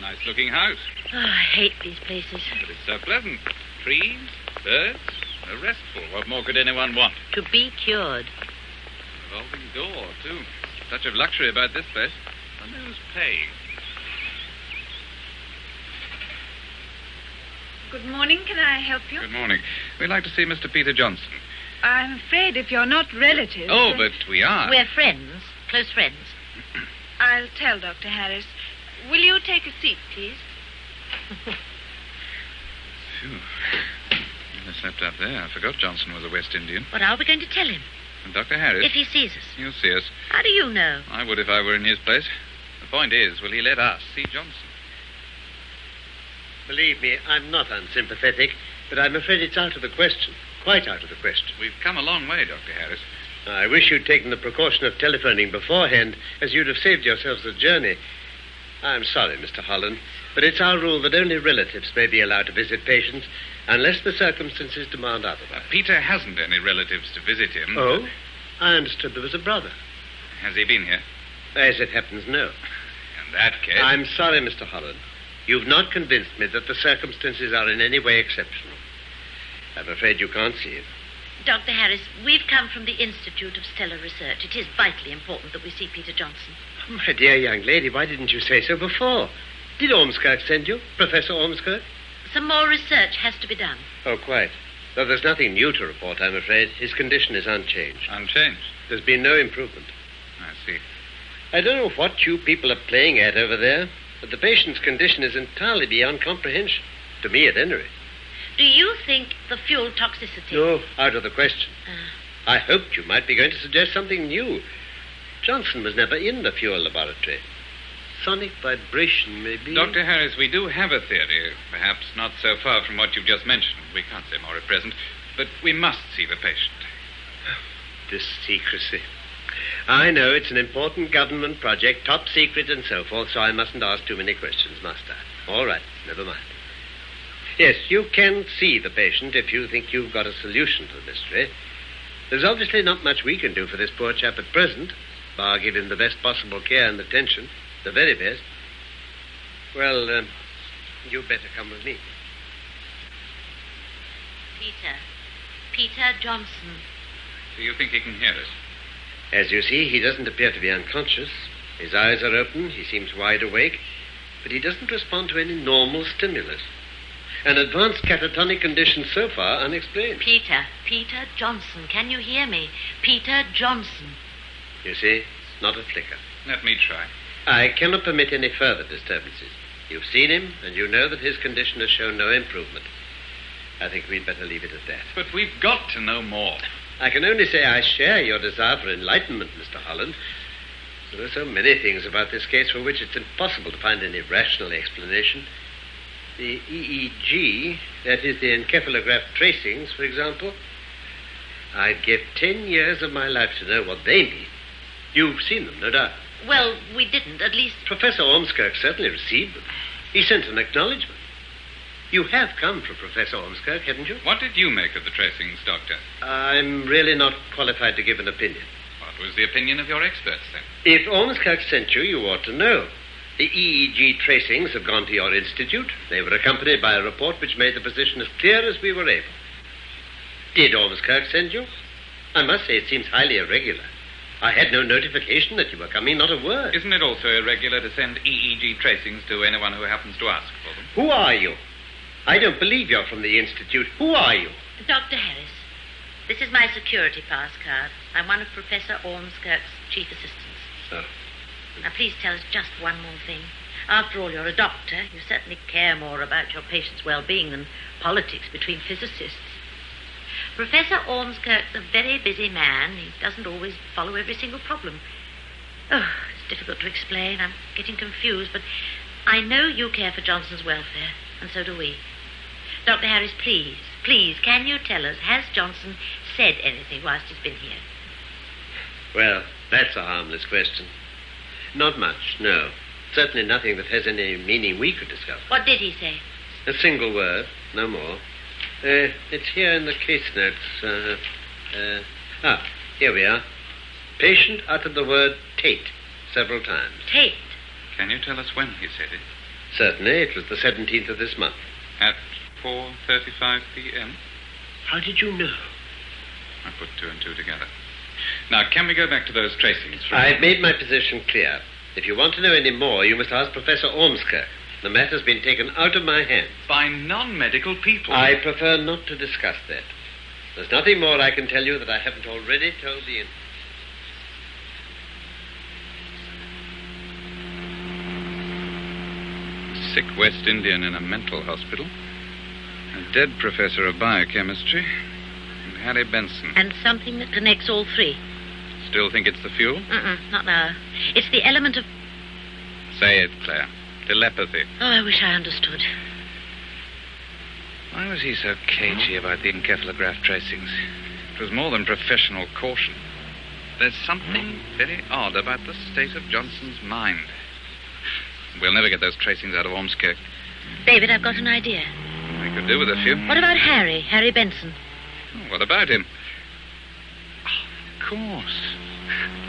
Nice-looking house. Oh, I hate these places. But it's so pleasant. Trees, birds, so restful. What more could anyone want? To be cured. Revolving door, too. Touch of luxury about this place. And who's paying? Good morning. Can I help you? Good morning. We'd like to see Mr. Peter Johnson. I'm afraid if you're not relatives... Oh, but we are. We're friends. Close friends. I'll tell Dr. Harris. Will you take a seat, please? Phew. I slept up there. I forgot Johnson was a West Indian. What are we going to tell him? And Dr. Harris? If he sees us. He'll see us. How do you know? I would if I were in his place. The point is, will he let us see Johnson? Believe me, I'm not unsympathetic, but I'm afraid it's out of the question. Quite out of the question. We've come a long way, Dr. Harris. I wish you'd taken the precaution of telephoning beforehand, as you'd have saved yourselves the journey. I'm sorry, Mr. Holland, but it's our rule that only relatives may be allowed to visit patients unless the circumstances demand otherwise. Peter hasn't any relatives to visit him. Oh? I understood there was a brother. Has he been here? As it happens, no. In that case... I'm sorry, Mr. Holland. You've not convinced me that the circumstances are in any way exceptional. I'm afraid you can't see it. Dr. Harris, we've come from the Institute of Stellar Research. It is vitally important that we see Peter Johnson. My dear young lady, why didn't you say so before? Did Ormskirk send you, Professor Ormskirk? Some more research has to be done. Oh, quite. Though there's nothing new to report, I'm afraid. His condition is unchanged. Unchanged? There's been no improvement. I see. I don't know what you people are playing at over there, but the patient's condition is entirely beyond comprehension. To me, at any rate. Do you think the fuel toxicity... No, out of the question. I hoped you might be going to suggest something new. Johnson was never in the fuel laboratory. Sonic vibration, maybe... Dr. Harris, we do have a theory, perhaps not so far from what you've just mentioned. We can't say more at present, but we must see the patient. This secrecy. I know it's an important government project, top secret and so forth, so I mustn't ask too many questions, must I? All right, never mind. Yes, you can see the patient if you think you've got a solution to the mystery. There's obviously not much we can do for this poor chap at present, bar give him the best possible care and attention, the very best. Well, you better come with me. Peter Johnson. Do you think he can hear us? As you see, he doesn't appear to be unconscious. His eyes are open, he seems wide awake, but he doesn't respond to any normal stimulus. An advanced catatonic condition so far unexplained. Peter Johnson, can you hear me? Peter Johnson. You see, not a flicker. Let me try. I cannot permit any further disturbances. You've seen him, and you know that his condition has shown no improvement. I think we'd better leave it at that. But we've got to know more. I can only say I share your desire for enlightenment, Mr. Holland. There are so many things about this case for which it's impossible to find any rational explanation. The EEG, that is the encephalograph tracings, for example. I'd give 10 years of my life to know what they mean. You've seen them, no doubt. Well, we didn't, at least... Professor Ormskirk certainly received them. He sent an acknowledgement. You have come from Professor Ormskirk, haven't you? What did you make of the tracings, Doctor? I'm really not qualified to give an opinion. What was the opinion of your experts, then? If Ormskirk sent you, you ought to know. The EEG tracings have gone to your institute. They were accompanied by a report which made the position as clear as we were able. Did Ormskirk send you? I must say it seems highly irregular. I had no notification that you were coming, not a word. Isn't it also irregular to send EEG tracings to anyone who happens to ask for them? Who are you? I don't believe you're from the institute. Who are you? Dr. Harris. This is my security pass card. I'm one of Professor Ormskirk's chief assistants. Oh. Now, please tell us just one more thing. After all, you're a doctor. You certainly care more about your patient's well-being than politics between physicists. Professor Ormskirk's a very busy man. He doesn't always follow every single problem. Oh, it's difficult to explain. I'm getting confused, but I know you care for Johnson's welfare, and so do we. Dr. Harris, please, can you tell us, has Johnson said anything whilst he's been here? Well, that's a harmless question. Not much, no. Certainly nothing that has any meaning we could discover. What did he say? A single word, no more. It's here in the case notes. Here we are. Patient uttered the word Tate several times. Tate? Can you tell us when he said it? Certainly. It was the 17th of this month. At 4:35 p.m.? How did you know? I put two and two together. Now, can we go back to those tracings? I've made my position clear. If you want to know any more, you must ask Professor Ormskirk. The matter's been taken out of my hands. By non-medical people? I prefer not to discuss that. There's nothing more I can tell you that I haven't already told the... Sick West Indian in a mental hospital. A dead professor of biochemistry. And Harry Benson. And something that connects all three. Still think it's the fuel? Not now. It's the element of... Say it, Claire. Telepathy. Oh, I wish I understood. Why was he so cagey about the encephalograph tracings? It was more than professional caution. There's something very odd about the state of Johnson's mind. We'll never get those tracings out of Ormskirk. David, I've got an idea. I could do with a few. What about Harry Benson? Oh, what about him? Of course.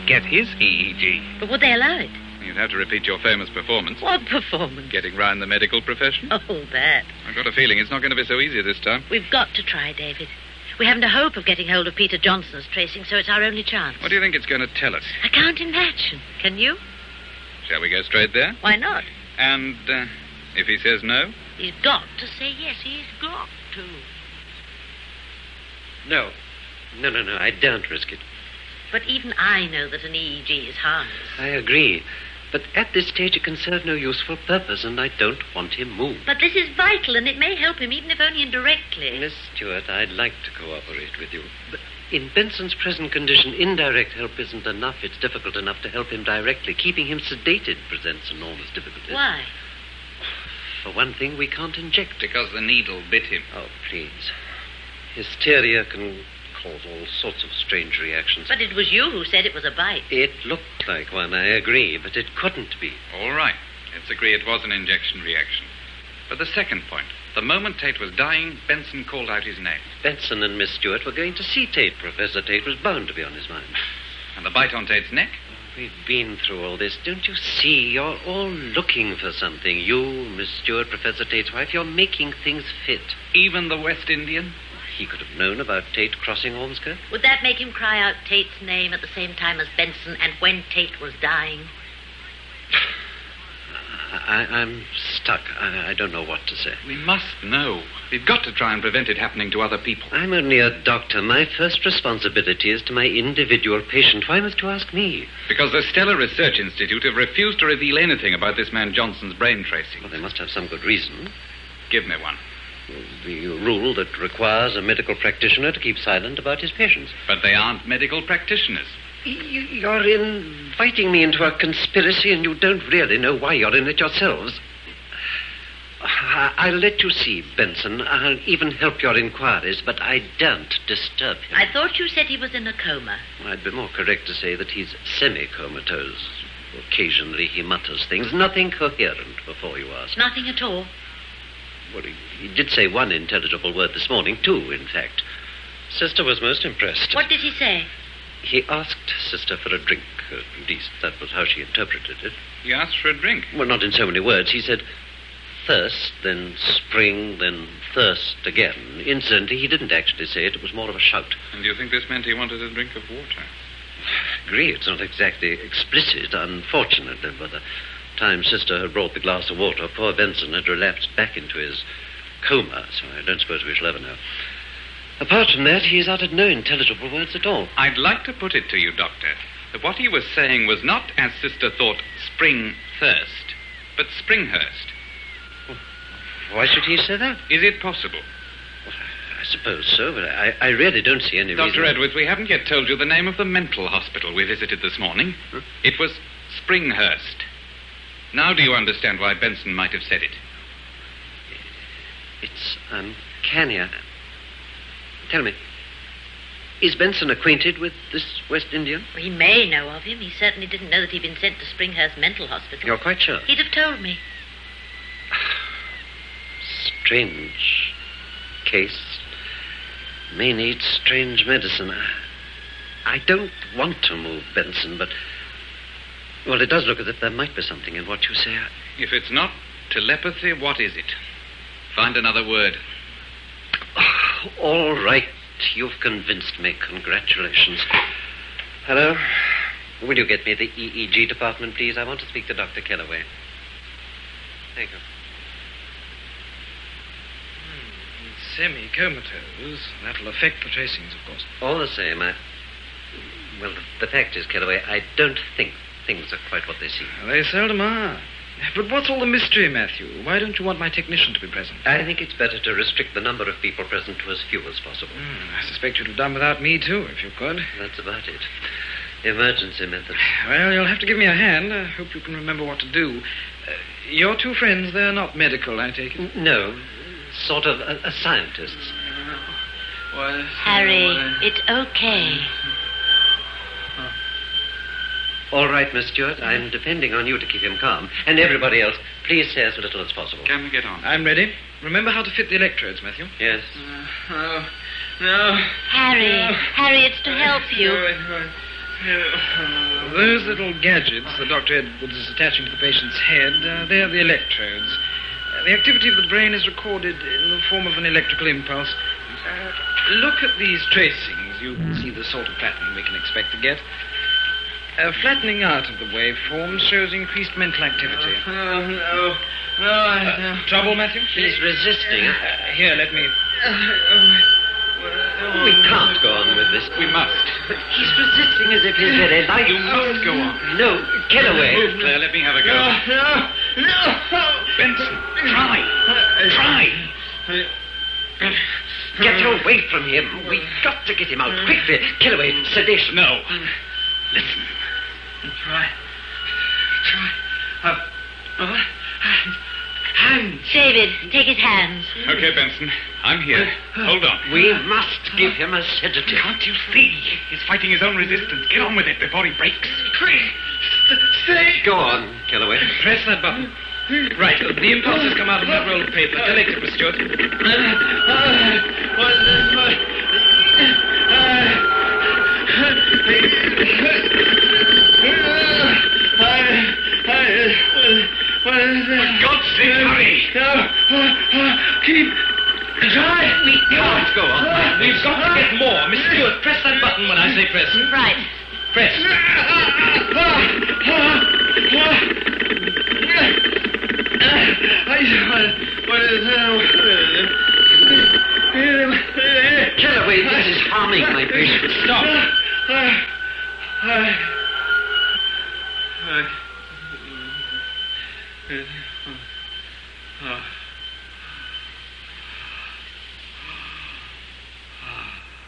Get his EEG. But would they allow it? You'd have to repeat your famous performance. What performance? Getting round the medical profession. Oh, that. I've got a feeling it's not going to be so easy this time. We've got to try, David. We haven't a hope of getting hold of Peter Johnson's tracing, so it's our only chance. What do you think it's going to tell us? I can't imagine. Can you? Shall we go straight there? Why not? And if he says no? He's got to say yes. He's got to. No. No, I daren't risk it. But even I know that an EEG is harmless. I agree. But at this stage it can serve no useful purpose, and I don't want him moved. But this is vital, and it may help him, even if only indirectly. Miss Stewart, I'd like to cooperate with you. But in Benson's present condition, indirect help isn't enough. It's difficult enough to help him directly. Keeping him sedated presents enormous difficulties. Why? For one thing, we can't inject. Because the needle bit him. Oh, please. Hysteria can cause all sorts of strange reactions. But it was you who said it was a bite. It looked like one, I agree, but it couldn't be. All right. Let's agree it was an injection reaction. But the second point. The moment Tate was dying, Benson called out his name. Benson and Miss Stewart were going to see Tate. Professor Tate was bound to be on his mind. And the bite on Tate's neck? We've been through all this. Don't you see? You're all looking for something. You, Miss Stewart, Professor Tate's wife, you're making things fit. Even the West Indian? He could have known about Tate crossing Ormskirk. Would that make him cry out Tate's name at the same time as Benson and when Tate was dying? I'm stuck. I don't know what to say. We must know. We've got to try and prevent it happening to other people. I'm only a doctor. My first responsibility is to my individual patient. Why must you ask me? Because the Stellar Research Institute have refused to reveal anything about this man Johnson's brain tracing. Well, they must have some good reason. Give me one. The rule that requires a medical practitioner to keep silent about his patients. But they aren't medical practitioners. You're inviting me into a conspiracy, and you don't really know why you're in it yourselves. I'll let you see Benson. I'll even help your inquiries, but I daren't disturb him. I thought you said he was in a coma. I'd be more correct to say that he's semi-comatose. Occasionally he mutters things. Nothing coherent, before you ask. Nothing at all? Well, he did say one intelligible word this morning, two, in fact. Sister was most impressed. What did he say? He asked Sister for a drink. At least that was how she interpreted it. He asked for a drink? Well, not in so many words. He said thirst, then spring, then thirst again. Incidentally, he didn't actually say it. It was more of a shout. And do you think this meant he wanted a drink of water? I agree. It's not exactly explicit, unfortunately. By the time Sister had brought the glass of water, poor Benson had relapsed back into his coma, so I don't suppose we shall ever know. Apart from that, he's uttered no intelligible words at all. I'd like to put it to you, Doctor, that what he was saying was not, as Sister thought, spring thirst, but Springhurst. Why should he say that? Is it possible? I suppose so, but I really don't see any reason. Dr. Edwards, we haven't yet told you the name of the mental hospital we visited this morning. Huh? It was Springhurst. Now do you understand why Benson might have said it? It's uncanny. Tell me, is Benson acquainted with this West Indian? Well, he may know of him. He certainly didn't know that he'd been sent to Springhurst Mental Hospital. You're quite sure? He'd have told me. Strange case. May need strange medicine. I don't want to move Benson, but... Well, it does look as if there might be something in what you say. If it's not telepathy, what is it? Find another word. Oh, all right. You've convinced me. Congratulations. Hello? Will you get me the EEG department, please? I want to speak to Dr. Kellaway. Thank you. Semi-comatose. That'll affect the tracings, of course. All the same, well, the fact is, Kellaway, I don't think things are quite what they seem. They seldom are. But what's all the mystery, Matthew? Why don't you want my technician to be present? I think it's better to restrict the number of people present to as few as possible. I suspect you'd have done without me, too, if you could. That's about it. Emergency method. Well, you'll have to give me a hand. I hope you can remember what to do. Your two friends, they're not medical, I take it? No. Sort of a scientists. Harry, it's okay. All right, Miss Stewart. I'm depending on you to keep him calm. And everybody else, please say as little as possible. Can we get on? I'm ready. Remember how to fit the electrodes, Matthew? Yes. No. Harry, it's to help you. Those little gadgets the Dr. Edwards is attaching to the patient's head, they're the electrodes. The activity of the brain is recorded in the form of an electrical impulse. Look at these tracings. You can see the sort of pattern we can expect to get. Flattening out of the waveform shows increased mental activity. No. Trouble, Matthew? He's resisting. Here, let me... We can't go on with this. We must. He's resisting as if his very life... You must go on. No, get away. Move, Claire, let me have a go. No. Benson, try. Get away from him. We've got to get him out quickly. Kellaway, sedation. No. Listen. Try. Hands. David, take his hands. Okay, Benson. I'm here. Hold on. We must give him a sedative. Can't you see? He's fighting his own resistance. Get on with it before he breaks. Quick. Stay. Go on, Kellaway. Press that button. Right, the impulse has come out of that roll of paper. Collect it, Miss Stewart. For God's sake, hurry! Keep... Try! We can't go on. We've got to get more. Miss Stewart, press that button when I say press. Right. Press. Kellaway, this is harming my patient. Stop.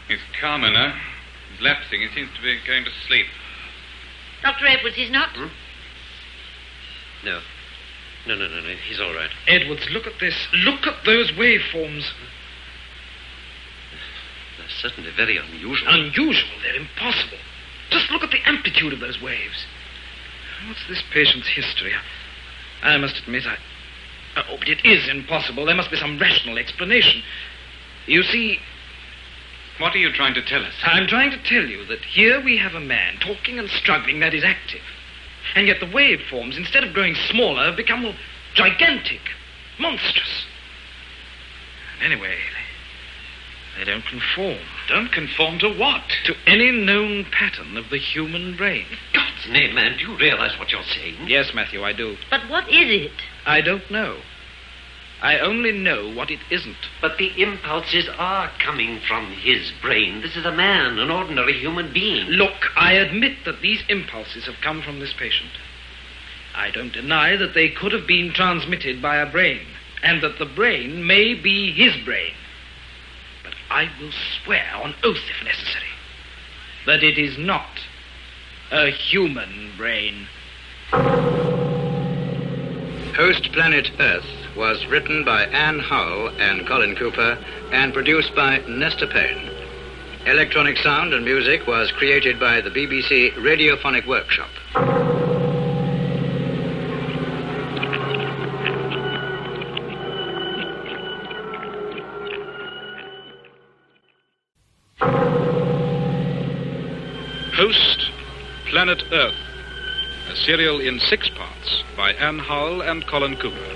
He's calmer now. He's lapsing. He seems to be going to sleep. Dr. Edwards, he's not? No. No. He's all right. Edwards, look at this. Look at those waveforms. They're certainly very unusual. Unusual? They're impossible. Just look at the amplitude of those waves. What's this patient's history? I must admit, but it is impossible. There must be some rational explanation. You see... What are you trying to tell us? I'm trying to tell you that here we have a man talking and struggling that is active. And yet the waveforms, instead of growing smaller, have become well, gigantic, monstrous. And anyway, they don't conform. Don't conform to what? To any known pattern of the human brain. God's name, man, do you realize what you're saying? Yes, Matthew, I do. But what is it? I don't know. I only know what it isn't. But the impulses are coming from his brain. This is a man, an ordinary human being. Look, I admit that these impulses have come from this patient. I don't deny that they could have been transmitted by a brain, and that the brain may be his brain. But I will swear on oath, if necessary, that it is not a human brain. Host Planet Earth was written by Anne Howell and Colin Cooper and produced by Nestor Payne. Electronic sound and music was created by the BBC Radiophonic Workshop. Host Planet Earth, a serial in 6 parts by Anne Howell and Colin Cooper.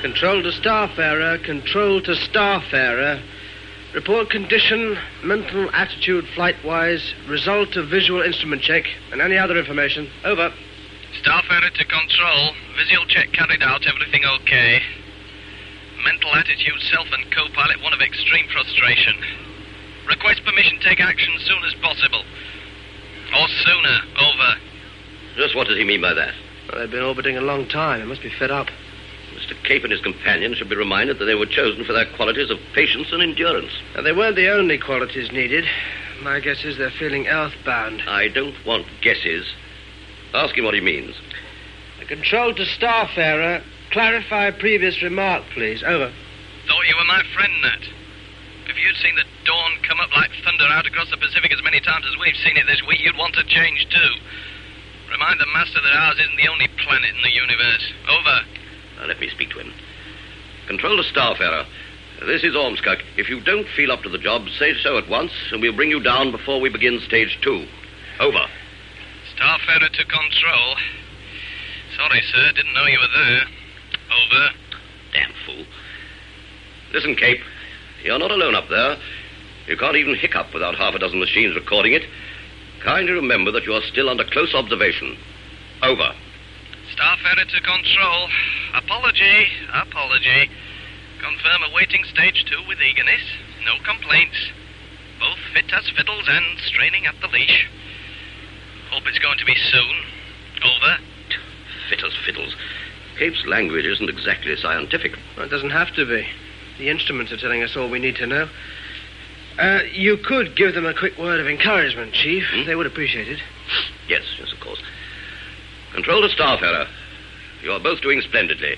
Control to staff error, control to staff error. Report condition, mental attitude flight-wise, result of visual instrument check, and any other information. Over. Staff error to control. Visual check carried out, everything okay. Mental attitude, self and co-pilot, one of extreme frustration. Request permission, take action as soon as possible. Or sooner, over. Just what does he mean by that? Well, they've been orbiting a long time. They must be fed up. Mr. Cape and his companions should be reminded that they were chosen for their qualities of patience and endurance. Now, they weren't the only qualities needed. My guess is they're feeling earthbound. I don't want guesses. Ask him what he means. A control to staff error. Clarify previous remark, please. Over. Thought you were my friend, Nat. If you'd seen the dawn come up like thunder out across the Pacific as many times as we've seen it this week, you'd want to change too. Remind the Master that ours isn't the only planet in the universe. Over. Now, let me speak to him. Control to staff error. This is Ormskirk. If you don't feel up to the job, say so at once, and we'll bring you down before we begin stage 2. Over. Staff error to control. Sorry, sir. Didn't know you were there. Over. Damn fool. Listen, Cape. You're not alone up there. You can't even hiccup without half a dozen machines recording it. Kindly remember that you are still under close observation. Over. Staff error to control. Apology. Confirm awaiting stage 2 with eagerness. No complaints. Both fit as fiddles and straining at the leash. Hope it's going to be soon. Over. Fit as fiddles. Cape's language isn't exactly scientific. Well, it doesn't have to be. The instruments are telling us all we need to know. You could give them a quick word of encouragement, Chief. They would appreciate it. Yes, of course. Control to staff error. You're both doing splendidly.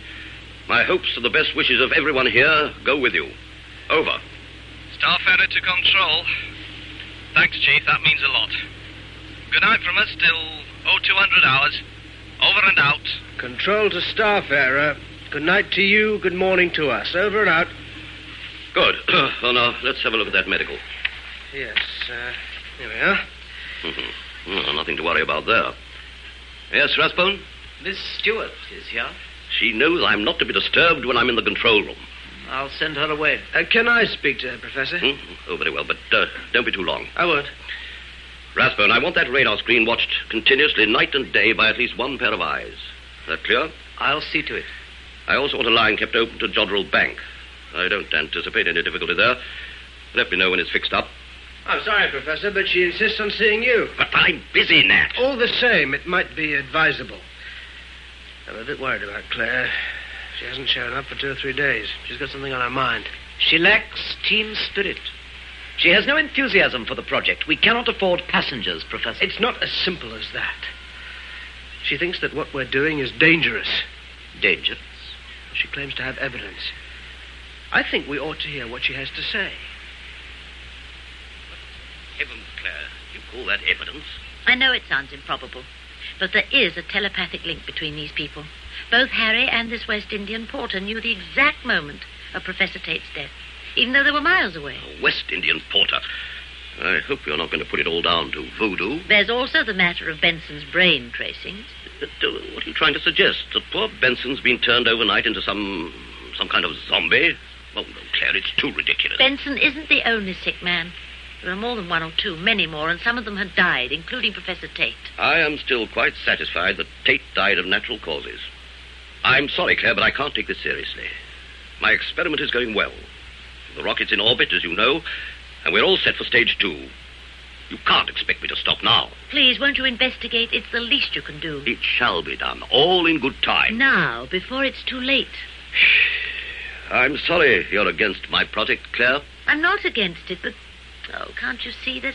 My hopes and the best wishes of everyone here go with you. Over. Staff error to control. Thanks, Chief. That means a lot. Good night from us till 0200 hours. Over and out. Control to staff error. Good night to you. Good morning to us. Over and out. Good. Well, now, let's have a look at that medical. Yes, here we are. Well, nothing to worry about there. Yes, Rathbone? Miss Stewart is here. She knows I'm not to be disturbed when I'm in the control room. I'll send her away. Can I speak to her, Professor? Oh, very well, but don't be too long. I won't. Rathbone, I want that radar screen watched continuously night and day by at least one pair of eyes. Is that clear? I'll see to it. I also want a line kept open to Jodrell Bank. I don't anticipate any difficulty there. Let me know when it's fixed up. I'm sorry, Professor, but she insists on seeing you. But I'm busy, Nat. All the same, it might be advisable. I'm a bit worried about Claire. She hasn't shown up for 2 or 3 days. She's got something on her mind. She lacks team spirit. She has no enthusiasm for the project. We cannot afford passengers, Professor. It's not as simple as that. She thinks that what we're doing is dangerous. Dangerous? She claims to have evidence. I think we ought to hear what she has to say. Heavens, Claire, you call that evidence? I know it sounds improbable, but there is a telepathic link between these people. Both Harry and this West Indian porter knew the exact moment of Professor Tate's death, even though they were miles away. A West Indian porter. I hope you're not going to put it all down to voodoo. There's also the matter of Benson's brain tracings. But, what are you trying to suggest? That poor Benson's been turned overnight into some kind of zombie? Oh, no, Claire, it's too ridiculous. Benson isn't the only sick man. There are more than 1 or 2, many more, and some of them had died, including Professor Tate. I am still quite satisfied that Tate died of natural causes. I'm sorry, Claire, but I can't take this seriously. My experiment is going well. The rocket's in orbit, as you know, and we're all set for stage 2. You can't expect me to stop now. Please, won't you investigate? It's the least you can do. It shall be done, all in good time. Now, before it's too late. I'm sorry you're against my project, Claire. I'm not against it, but... Oh, can't you see? There's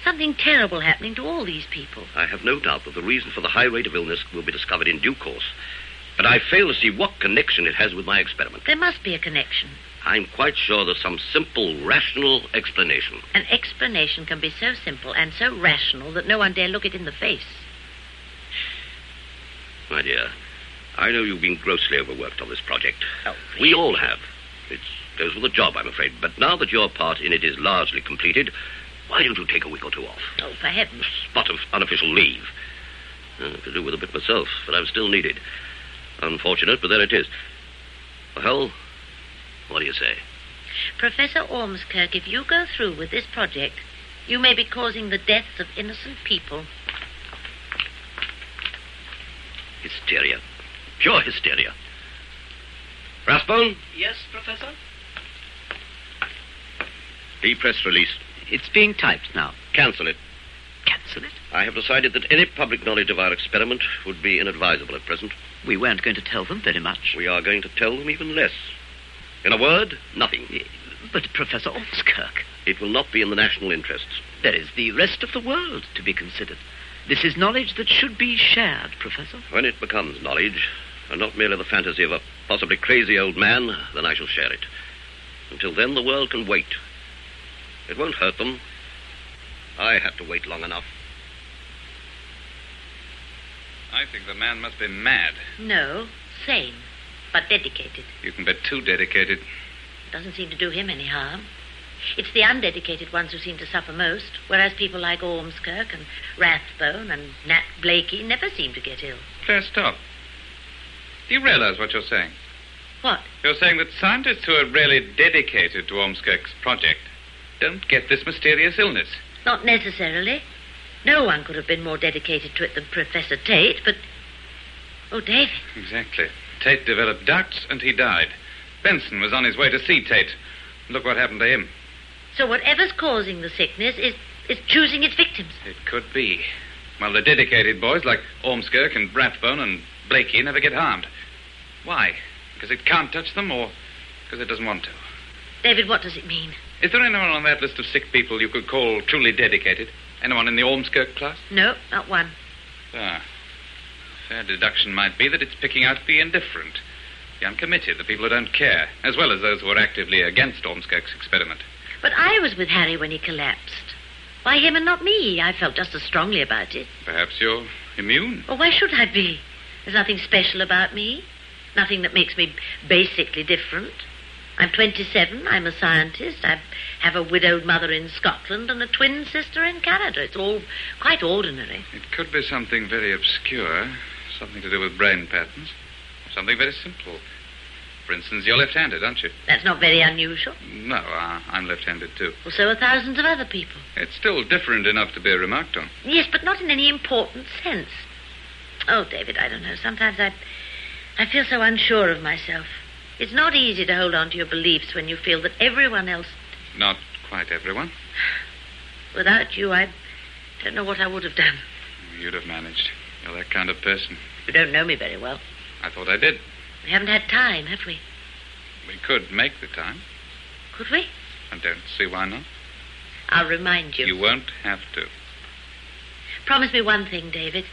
something terrible happening to all these people. I have no doubt that the reason for the high rate of illness will be discovered in due course. But I fail to see what connection it has with my experiment. There must be a connection. I'm quite sure there's some simple, rational explanation. An explanation can be so simple and so rational that no one dare look it in the face. My dear, I know you've been grossly overworked on this project. Oh, we all have. It goes with the job, I'm afraid. But now that your part in it is largely completed, why don't you take a week or 2 off? Oh, for heaven's... A spot of unofficial leave. I could do with a bit myself, but I'm still needed. Unfortunate, but there it is. Well, what do you say? Professor Ormskirk, if you go through with this project, you may be causing the deaths of innocent people. Hysteria. Pure hysteria. Rathbone? Yes, Professor? The press release. It's being typed now. Cancel it. Cancel it? I have decided that any public knowledge of our experiment would be inadvisable at present. We weren't going to tell them very much. We are going to tell them even less. In a word, nothing. But, Professor Ormskirk... It will not be in the national interests. There is the rest of the world to be considered. This is knowledge that should be shared, Professor. When it becomes knowledge, and not merely the fantasy of a possibly crazy old man, then I shall share it. Until then, the world can wait. It won't hurt them. I had to wait long enough. I think the man must be mad. No, sane, but dedicated. You can bet too dedicated. It doesn't seem to do him any harm. It's the undedicated ones who seem to suffer most, whereas people like Ormskirk and Rathbone and Blakey never seem to get ill. Claire, stop. Do you realize what you're saying? What? You're saying that scientists who are really dedicated to Ormskirk's project don't get this mysterious illness. Not necessarily. No one could have been more dedicated to it than Professor Tate, but... Oh, David. Exactly. Tate developed ducts and he died. Benson was on his way to see Tate. Look what happened to him. So whatever's causing the sickness is choosing its victims. It could be. Well, the dedicated boys like Ormskirk and Rathbone and Blakey never get harmed. Why? Because it can't touch them or because it doesn't want to? David, what does it mean? Is there anyone on that list of sick people you could call truly dedicated? Anyone in the Ormskirk class? No, not one. Ah. A fair deduction might be that it's picking out the indifferent, the uncommitted, the people who don't care, as well as those who are actively against Ormskirk's experiment. But I was with Harry when he collapsed. Why him and not me? I felt just as strongly about it. Perhaps you're immune. Well, why should I be? There's nothing special about me. Nothing that makes me basically different. I'm 27, I'm a scientist, I have a widowed mother in Scotland and a twin sister in Canada. It's all quite ordinary. It could be something very obscure, something to do with brain patterns, or something very simple. For instance, you're left-handed, aren't you? That's not very unusual. No, I'm left-handed too. Well, so are thousands of other people. It's still different enough to be remarked on. Yes, but not in any important sense. Oh, David, I don't know. Sometimes I feel so unsure of myself. It's not easy to hold on to your beliefs when you feel that everyone else... Not quite everyone. Without you, I don't know what I would have done. You'd have managed. You're that kind of person. You don't know me very well. I thought I did. We haven't had time, have we? We could make the time. Could we? I don't see why not. I'll remind you. You won't have to. Promise me one thing, David.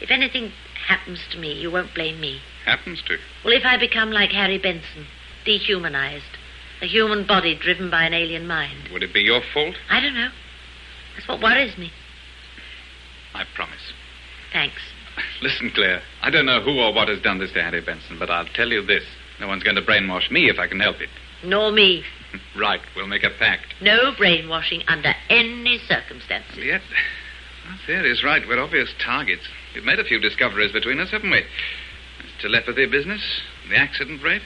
If anything happens to me, you won't blame me. Happens to? Well, if I become like Harry Benson, dehumanized, a human body driven by an alien mind. Would it be your fault? I don't know. That's what worries me. I promise. Thanks. Listen, Claire, I don't know who or what has done this to Harry Benson, but I'll tell you this. No one's going to brainwash me if I can help it. Nor me. Right, we'll make a pact. No brainwashing under any circumstances. Yet, our theory is right. We're obvious targets. We've made a few discoveries between us, haven't we? This telepathy business, the accident rate.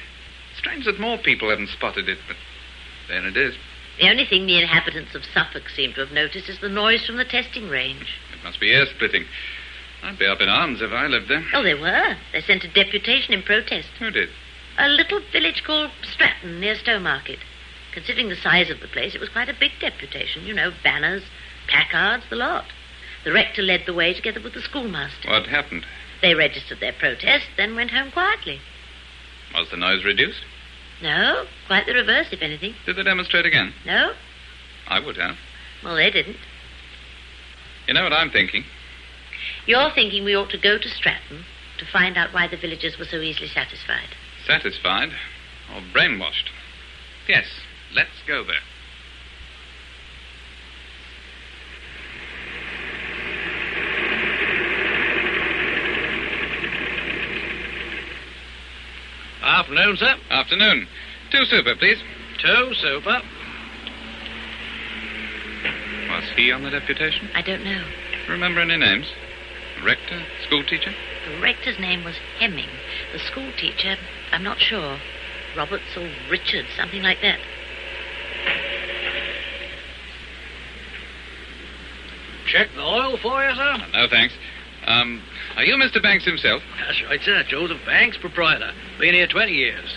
Strange that more people haven't spotted it, but there it is. The only thing the inhabitants of Suffolk seem to have noticed is the noise from the testing range. It must be air-splitting. I'd be up in arms if I lived there. Oh, they were. They sent a deputation in protest. Who did? A little village called Stratton, near Stowmarket. Considering the size of the place, it was quite a big deputation. You know, banners, placards, the lot. The rector led the way together with the schoolmaster. What happened? They registered their protest, then went home quietly. Was the noise reduced? No, quite the reverse, if anything. Did they demonstrate again? No. I would have. Well, they didn't. You know what I'm thinking? You're thinking we ought to go to Stratton to find out why the villagers were so easily satisfied. Satisfied? Or brainwashed? Yes, let's go there. Afternoon, sir. Afternoon. 2 super, please. 2 super. Was he on the deputation? I don't know. Remember any names? Rector? School teacher? The rector's name was Hemming. The school teacher, I'm not sure. Roberts or Richards, something like that. Check the oil for you, sir? No, thanks. Are you Mr. Banks himself? That's right, sir. Joseph Banks, proprietor. Been here 20 years.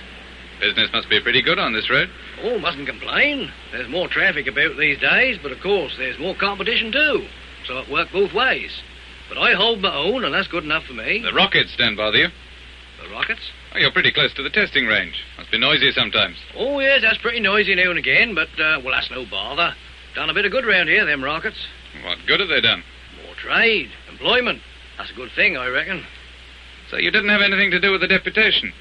Business must be pretty good on this road. Oh, mustn't complain. There's more traffic about these days, but of course there's more competition too. So it works both ways. But I hold my own, and that's good enough for me. The rockets don't bother you? The rockets? Oh, you're pretty close to the testing range. Must be noisy sometimes. Oh, yes, that's pretty noisy now and again, but, well, that's no bother. Done a bit of good round here, them rockets. What good have they done? More trade, employment. That's a good thing, I reckon. So you didn't have anything to do with the deputation?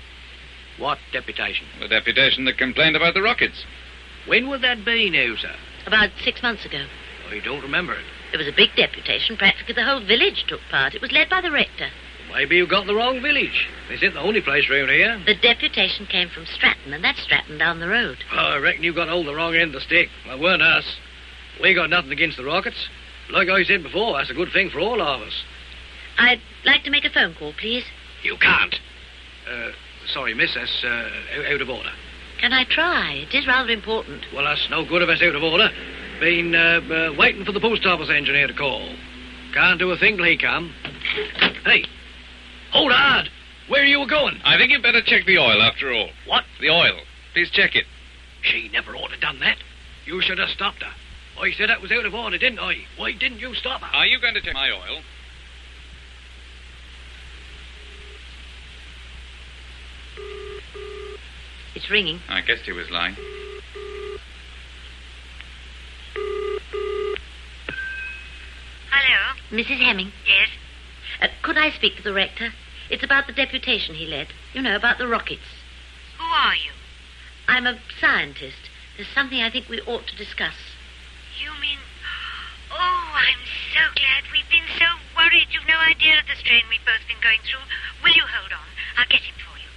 What deputation? The deputation that complained about the rockets. When would that be now, sir? About 6 months ago. I don't remember it. It was a big deputation. Practically the whole village took part. It was led by the rector. Maybe you got the wrong village. This isn't the only place round here. The deputation came from Stratton, and that's Stratton down the road. Oh, I reckon you got hold of the wrong end of the stick. Well, weren't us. We got nothing against the rockets. Like I said before, that's a good thing for all of us. I'd like to make a phone call, please. You can't. Sorry, miss, that's out of order. Can I try? It is rather important. Well, that's no good if it's out of order. Been waiting for the post office engineer to call. Can't do a thing till he come. Hey, hold hard. Where are you going? I think you'd better check the oil after all. What? The oil. Please check it. She never ought to have done that. You should have stopped her. I said that was out of order, didn't I? Why didn't you stop her? Are you going to check my oil? It's ringing. I guessed he was lying. Hello? Mrs. Hemming? Yes? Could I speak to the rector? It's about the deputation he led. You know, about the rockets. Who are you? I'm a scientist. There's something I think we ought to discuss. You mean... Oh, I'm so glad. We've been so worried. You've no idea of the strain we've both been going through. Will you hold on? I'll get him for you.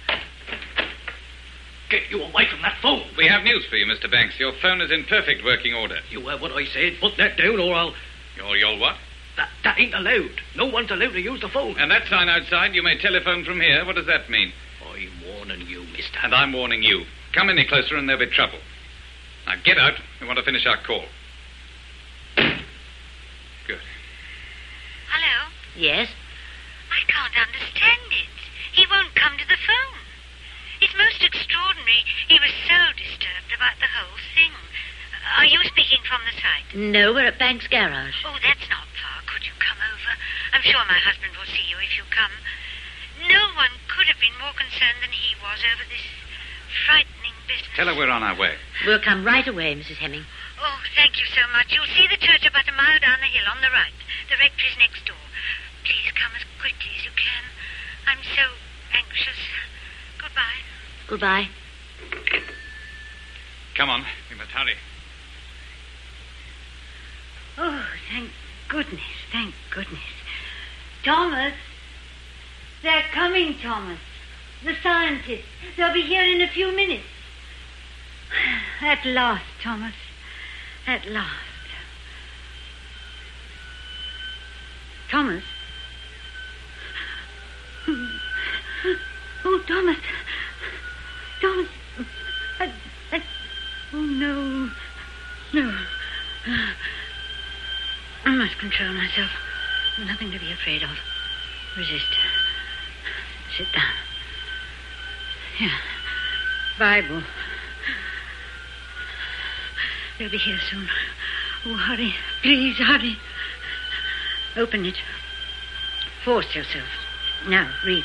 Get you away from that phone. We have news for you, Mr. Banks. Your phone is in perfect working order. You heard what I said. Put that down or I'll... You'll what? That ain't allowed. No one's allowed to use the phone. And that sign outside, you may telephone from here. What does that mean? I'm warning you, mister. And I'm warning you. Come any closer and there'll be trouble. Now get out. We want to finish our call. Good. Hello? Yes? I can't understand it. He won't come to the phone. It's most extraordinary. He was so disturbed about the whole thing. Are you speaking from the site? No, we're at Banks' garage. Oh, that's not far. Could you come over? I'm sure my husband will see you if you come. No one could have been more concerned than he was over this frightening business. Tell her we're on our way. We'll come right away, Mrs. Hemming. Oh, thank you so much. You'll see the church about a mile down the hill on the right. The rectory's next door. Please come as quickly as you can. I'm so anxious. Goodbye. Goodbye. Come on. We must hurry. Oh, thank goodness, thank goodness. Thomas! They're coming, Thomas. The scientists. They'll be here in a few minutes. At last, Thomas. At last. Thomas? Oh, Thomas. Thomas. Oh, no. No. I must control myself. Nothing to be afraid of. Resist. Sit down. Here. Bible. They'll be here soon. Oh, hurry. Please, hurry. Open it. Force yourself. Now, read.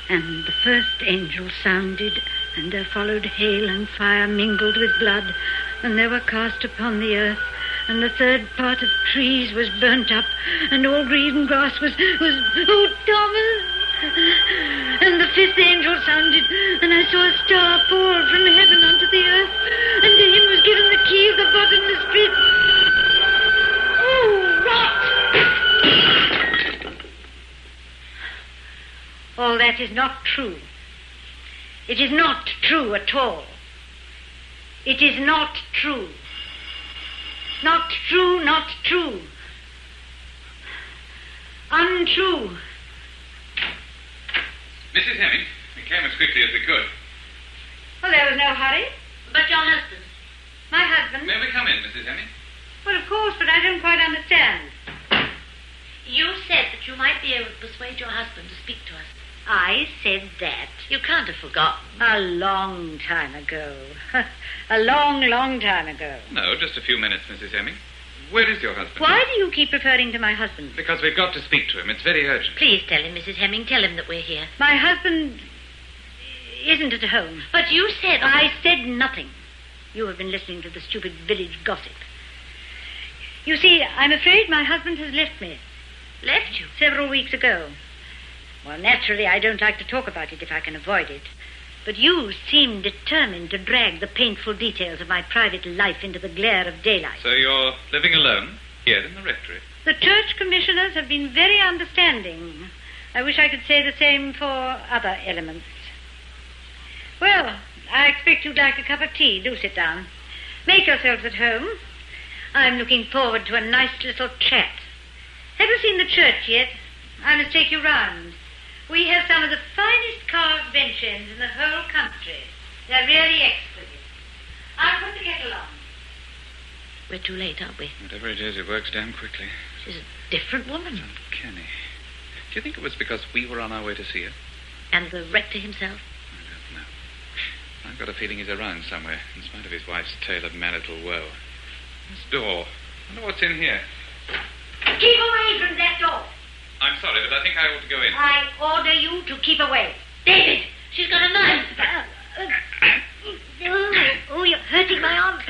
And the first angel sounded, and there followed hail and fire mingled with blood, and they were cast upon the earth, and the third part of trees was burnt up, and all green grass was... Oh, Thomas! And the fifth angel sounded, and I saw a star fall from heaven onto the earth, and to him was given the key of the bottomless pit. Oh, rot! All that is not true. It is not true at all. It is not true. Not true, not true. Untrue. Mrs. Hemming, we came as quickly as we could. Well, there was no hurry. But your husband? My husband? May we come in, Mrs. Hemming? Well, of course, but I don't quite understand. You said that you might be able to persuade your husband to speak to us. I said that. You can't have forgotten. A long time ago. A long, long time ago. No, just a few minutes, Mrs. Hemming. Where is your husband? Why do you keep referring to my husband? Because we've got to speak to him. It's very urgent. Please tell him, Mrs. Hemming. Tell him that we're here. My husband isn't at home. But you said... I said nothing. You have been listening to the stupid village gossip. You see, I'm afraid my husband has left me. Left you? Several weeks ago. Well, naturally, I don't like to talk about it if I can avoid it. But you seem determined to drag the painful details of my private life into the glare of daylight. So you're living alone here in the rectory? The church commissioners have been very understanding. I wish I could say the same for other elements. Well, I expect you'd like a cup of tea. Do sit down. Make yourselves at home. I'm looking forward to a nice little chat. Have you seen the church yet? I must take you round. We have some of the finest carved bench ends in the whole country. They're really exquisite. I'll put the kettle on. We're too late, aren't we? Whatever it is, it works damn quickly. She's a different woman. Uncanny. Do you think it was because we were on our way to see her? And the rector himself? I don't know. I've got a feeling he's around somewhere, in spite of his wife's tale of marital woe. This door. I wonder what's in here. Keep away from that door. I'm sorry, but I think I ought to go in. I order you to keep away. David, she's got a knife. Oh, you're hurting my arm.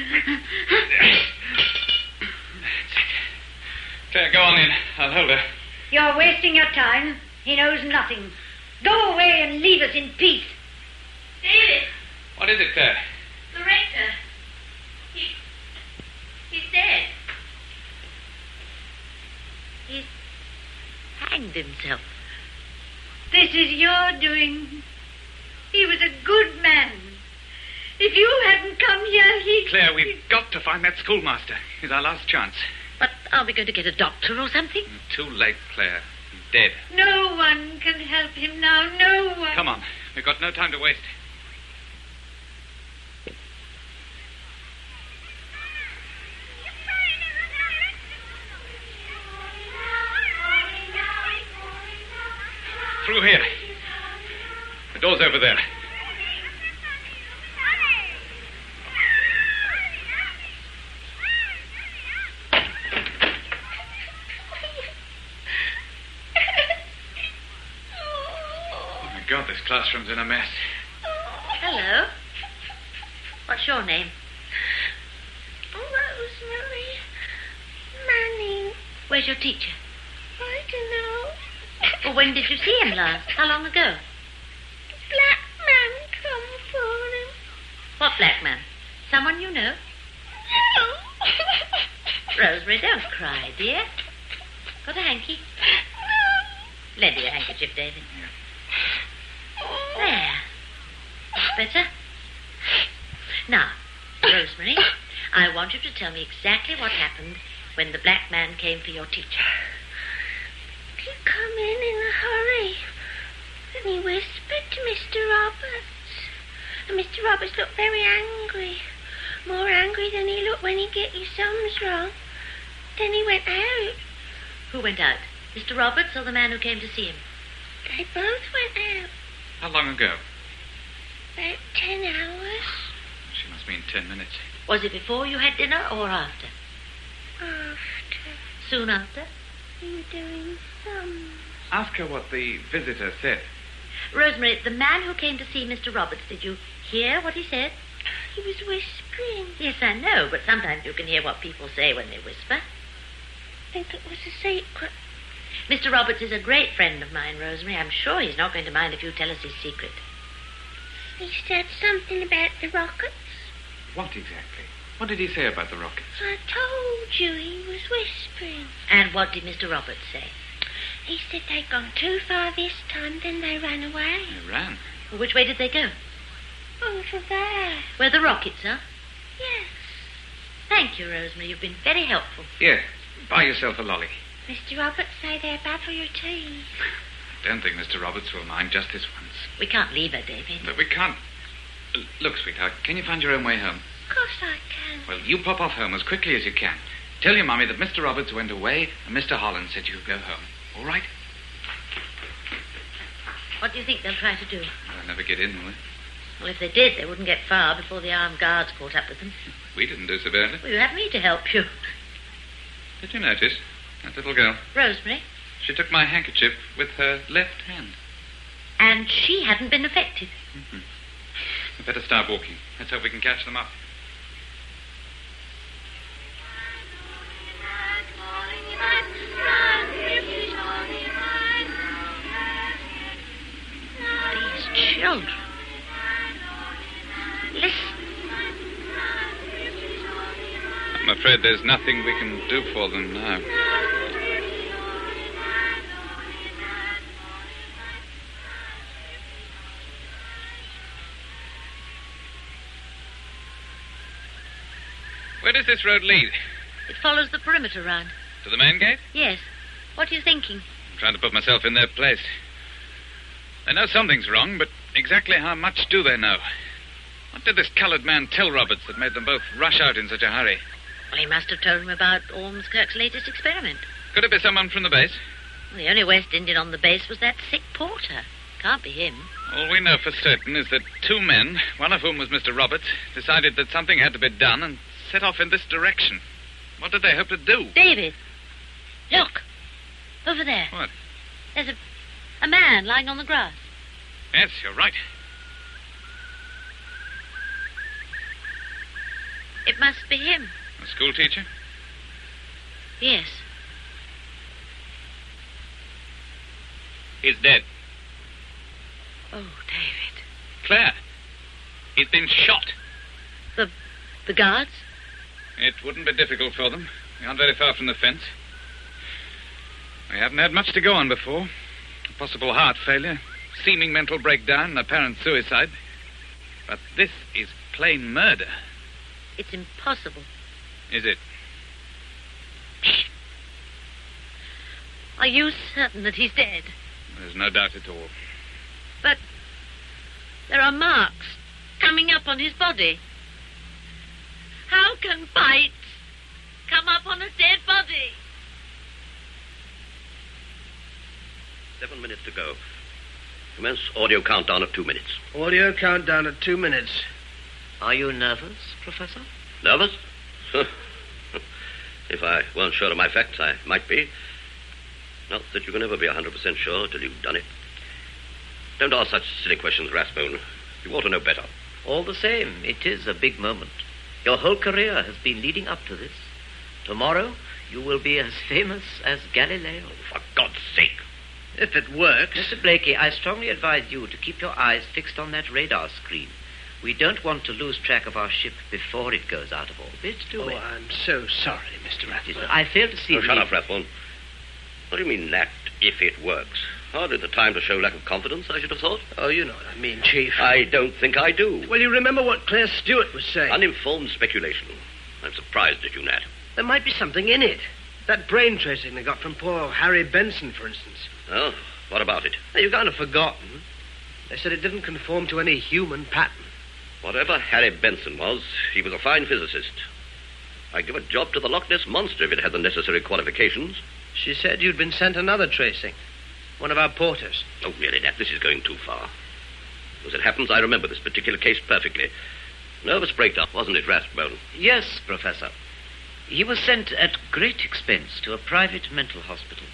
Claire, go on in. I'll hold her. You're wasting your time. He knows nothing. Go away and leave us in peace. David. What is it, Claire? The rector. He's dead. He's hanged himself. This is your doing. He was a good man. If you hadn't come here, Claire, we've got to find that schoolmaster. He's our last chance. But are we going to get a doctor or something? Too late, Claire. He's dead. No one can help him now. No one. Come on. We've got no time to waste. Through here. The door's over there. Oh, my God, this classroom's in a mess. Hello. What's your name? Rosemary Manning. Where's your teacher? I don't know. Well, when did you see him last? How long ago? Black man come for him. What black man? Someone you know? No. Rosemary, don't cry, dear. Got a hanky? Lend me your handkerchief, David. There. That's better. Now, Rosemary, I want you to tell me exactly what happened when the black man came for your teacher. He come in a hurry, and he whispered to Mr. Roberts. And Mr. Roberts looked very angry, more angry than he looked when he get his sums wrong. Then he went out. Who went out? Mr. Roberts or the man who came to see him? They both went out. How long ago? About 10 hours. She must mean 10 minutes. Was it before you had dinner or after? After. Soon after? You were doing some. Ask her what the visitor said. Rosemary, the man who came to see Mr. Roberts, did you hear what he said? He was whispering. Yes, I know, but sometimes you can hear what people say when they whisper. I think it was a secret. Mr. Roberts is a great friend of mine, Rosemary. I'm sure he's not going to mind if you tell us his secret. He said something about the rockets. What exactly? What did he say about the rockets? I told you he was whispering. And what did Mr. Roberts say? He said they'd gone too far this time, then they ran away. They ran? Well, which way did they go? Over there. Where the rockets are? Yes. Thank you, Rosemary. You've been very helpful. Here, buy yourself a lolly. Mr. Roberts say they're bad for your teeth. I don't think Mr. Roberts will mind just this once. We can't leave her, David. But we can't. Look, sweetheart, can you find your own way home? Of course I can. Well, you pop off home as quickly as you can. Tell your mummy that Mr. Roberts went away and Mr. Holland said you could go home. All right? What do you think they'll try to do? They'll never get in, will they? Well, if they did, they wouldn't get far before the armed guards caught up with them. We didn't do so badly. Well, you have me to help you. Did you notice that little girl? Rosemary? She took my handkerchief with her left hand. And she hadn't been affected. Mm-hmm. We'd better start walking. Let's hope we can catch them up. said there's nothing we can do for them now. Where does this road lead? It follows the perimeter round. To the main gate? Yes. What are you thinking? I'm trying to put myself in their place. They know something's wrong, but exactly how much do they know? What did this coloured man tell Roberts that made them both rush out in such a hurry? Well, he must have told him about Ormskirk's latest experiment. Could it be someone from the base? Well, the only West Indian on the base was that sick porter. Can't be him. All we know for certain is that two men, one of whom was Mr. Roberts, decided that something had to be done and set off in this direction. What did they hope to do? David, look. Over there. What? There's a man lying on the grass. Yes, you're right. It must be him. A school teacher? Yes. He's dead. Oh, David. Claire, he's been shot. The guards? It wouldn't be difficult for them. We aren't very far from the fence. We haven't had much to go on before. A possible heart failure, seeming mental breakdown, and apparent suicide. But this is plain murder. It's impossible. Is it? Are you certain that he's dead? There's no doubt at all. But there are marks coming up on his body. How can bites come up on a dead body? 7 minutes to go. Commence audio countdown at 2 minutes. Audio countdown at 2 minutes. Are you nervous, Professor? Nervous? If I weren't sure of my facts, I might be. Not that you can ever be 100% sure till you've done it. Don't ask such silly questions, Rathbone. You ought to know better. All the same, it is a big moment. Your whole career has been leading up to this. Tomorrow, you will be as famous as Galileo. For God's sake. If it works. Mr. Blakey, I strongly advise you to keep your eyes fixed on that radar screen. We don't want to lose track of our ship before it goes out of orbit, do we? Oh, I'm so sorry, Mr. Rathbone. I fail to see... Shut up, Rathbone. What do you mean that, if it works? Hardly the time to show lack of confidence, I should have thought. Oh, you know what I mean, Chief. I don't think I do. Well, you remember what Claire Stewart was saying. Uninformed speculation. I'm surprised at you, Nat. There might be something in it. That brain tracing they got from poor Harry Benson, for instance. Oh, what about it? Now, you've kind of forgotten. They said it didn't conform to any human pattern. Whatever Harry Benson was, he was a fine physicist. I'd give a job to the Loch Ness Monster if it had the necessary qualifications. She said you'd been sent another tracing. One of our porters. Oh, really, Nat, this is going too far. As it happens, I remember this particular case perfectly. Nervous breakdown, wasn't it, Rathbone? Yes, Professor. He was sent at great expense to a private mental hospital.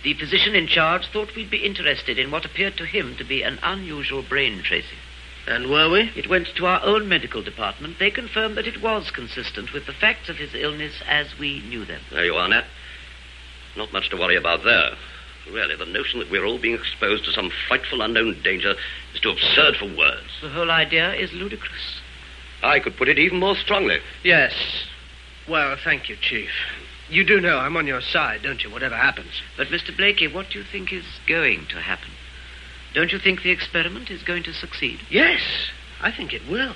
The physician in charge thought we'd be interested in what appeared to him to be an unusual brain tracing. And were we? It went to our own medical department. They confirmed that it was consistent with the facts of his illness as we knew them. There you are, Nat. Not much to worry about there. Really, the notion that we're all being exposed to some frightful unknown danger is too absurd for words. The whole idea is ludicrous. I could put it even more strongly. Yes. Well, thank you, Chief. You do know I'm on your side, don't you, whatever happens? But, Mr. Blakey, what do you think is going to happen? Don't you think the experiment is going to succeed? Yes, I think it will.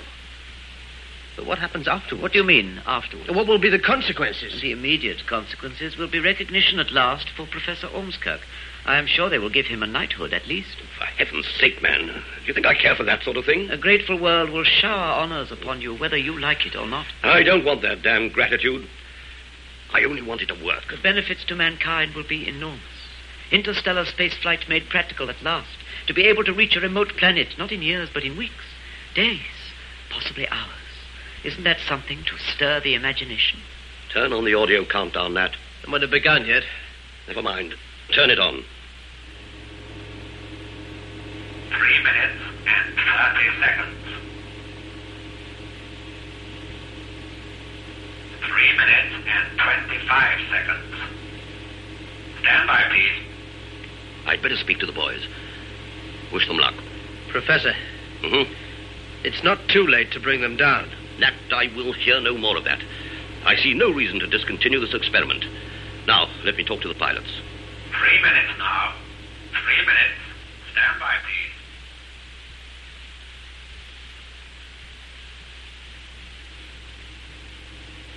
But what happens afterwards? What do you mean, afterwards? What will be the consequences? The immediate consequences will be recognition at last for Professor Ormskirk. I am sure they will give him a knighthood, at least. For heaven's sake, man. Do you think I care for that sort of thing? A grateful world will shower honors upon you, whether you like it or not. I don't want that damn gratitude. I only want it to work. The benefits to mankind will be enormous. Interstellar spaceflight made practical at last. To be able to reach a remote planet, not in years, but in weeks, days, possibly hours. Isn't that something to stir the imagination? Turn on the audio countdown, Nat. It won't have begun yet. Never mind. Turn it on. 3 minutes and 30 seconds. 3 minutes and 25 seconds. Stand by, please. I'd better speak to the boys. Wish them luck. Professor. Mm-hmm. It's not too late to bring them down. Nat, I will hear no more of that. I see no reason to discontinue this experiment. Now, let me talk to the pilots. 3 minutes now. 3 minutes. Stand by, please.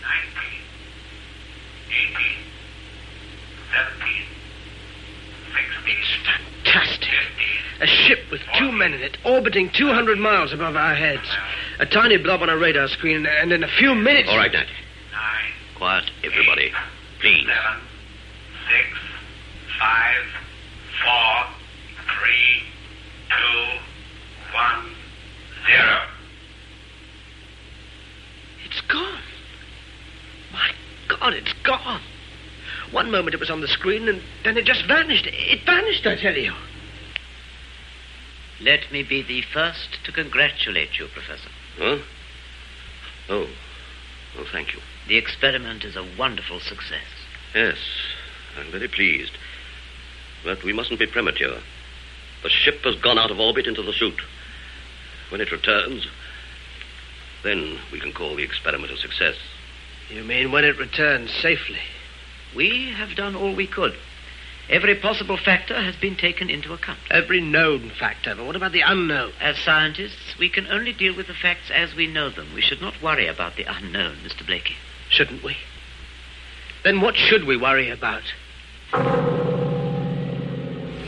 19, 18, 17, 16. Fantastic. A ship with 2 men in it, orbiting 200 miles above our heads. A tiny blob on a radar screen, and in a few minutes... All right, Nat. Quiet, everybody. Please. 7, 6, 5, 4, 3, 2, 1, 0. It's gone. My God, it's gone. One moment it was on the screen, and then it just vanished. It vanished, I tell you. Let me be the first to congratulate you, Professor. Huh? Oh, thank you. The experiment is a wonderful success. Yes, I'm very pleased. But we mustn't be premature. The ship has gone out of orbit into the chute. When it returns, then we can call the experiment a success. You mean when it returns safely? We have done all we could. Every possible factor has been taken into account. Every known factor, but what about the unknown? As scientists, we can only deal with the facts as we know them. We should not worry about the unknown, Mr. Blakey. Shouldn't we? Then what should we worry about?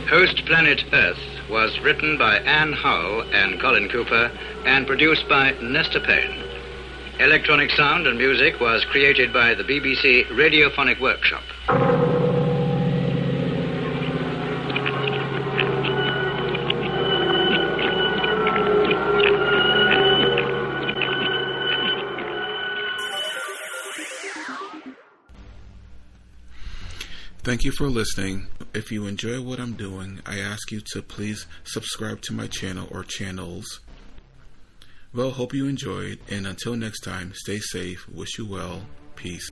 Host Planet Earth was written by Anne Hull and Colin Cooper and produced by Nestor Payne. Electronic sound and music was created by the BBC Radiophonic Workshop. Thank you for listening. If you enjoy what I'm doing, I ask you to please subscribe to my channel or channels. Well, hope you enjoyed, and until next time, stay safe, wish you well, peace.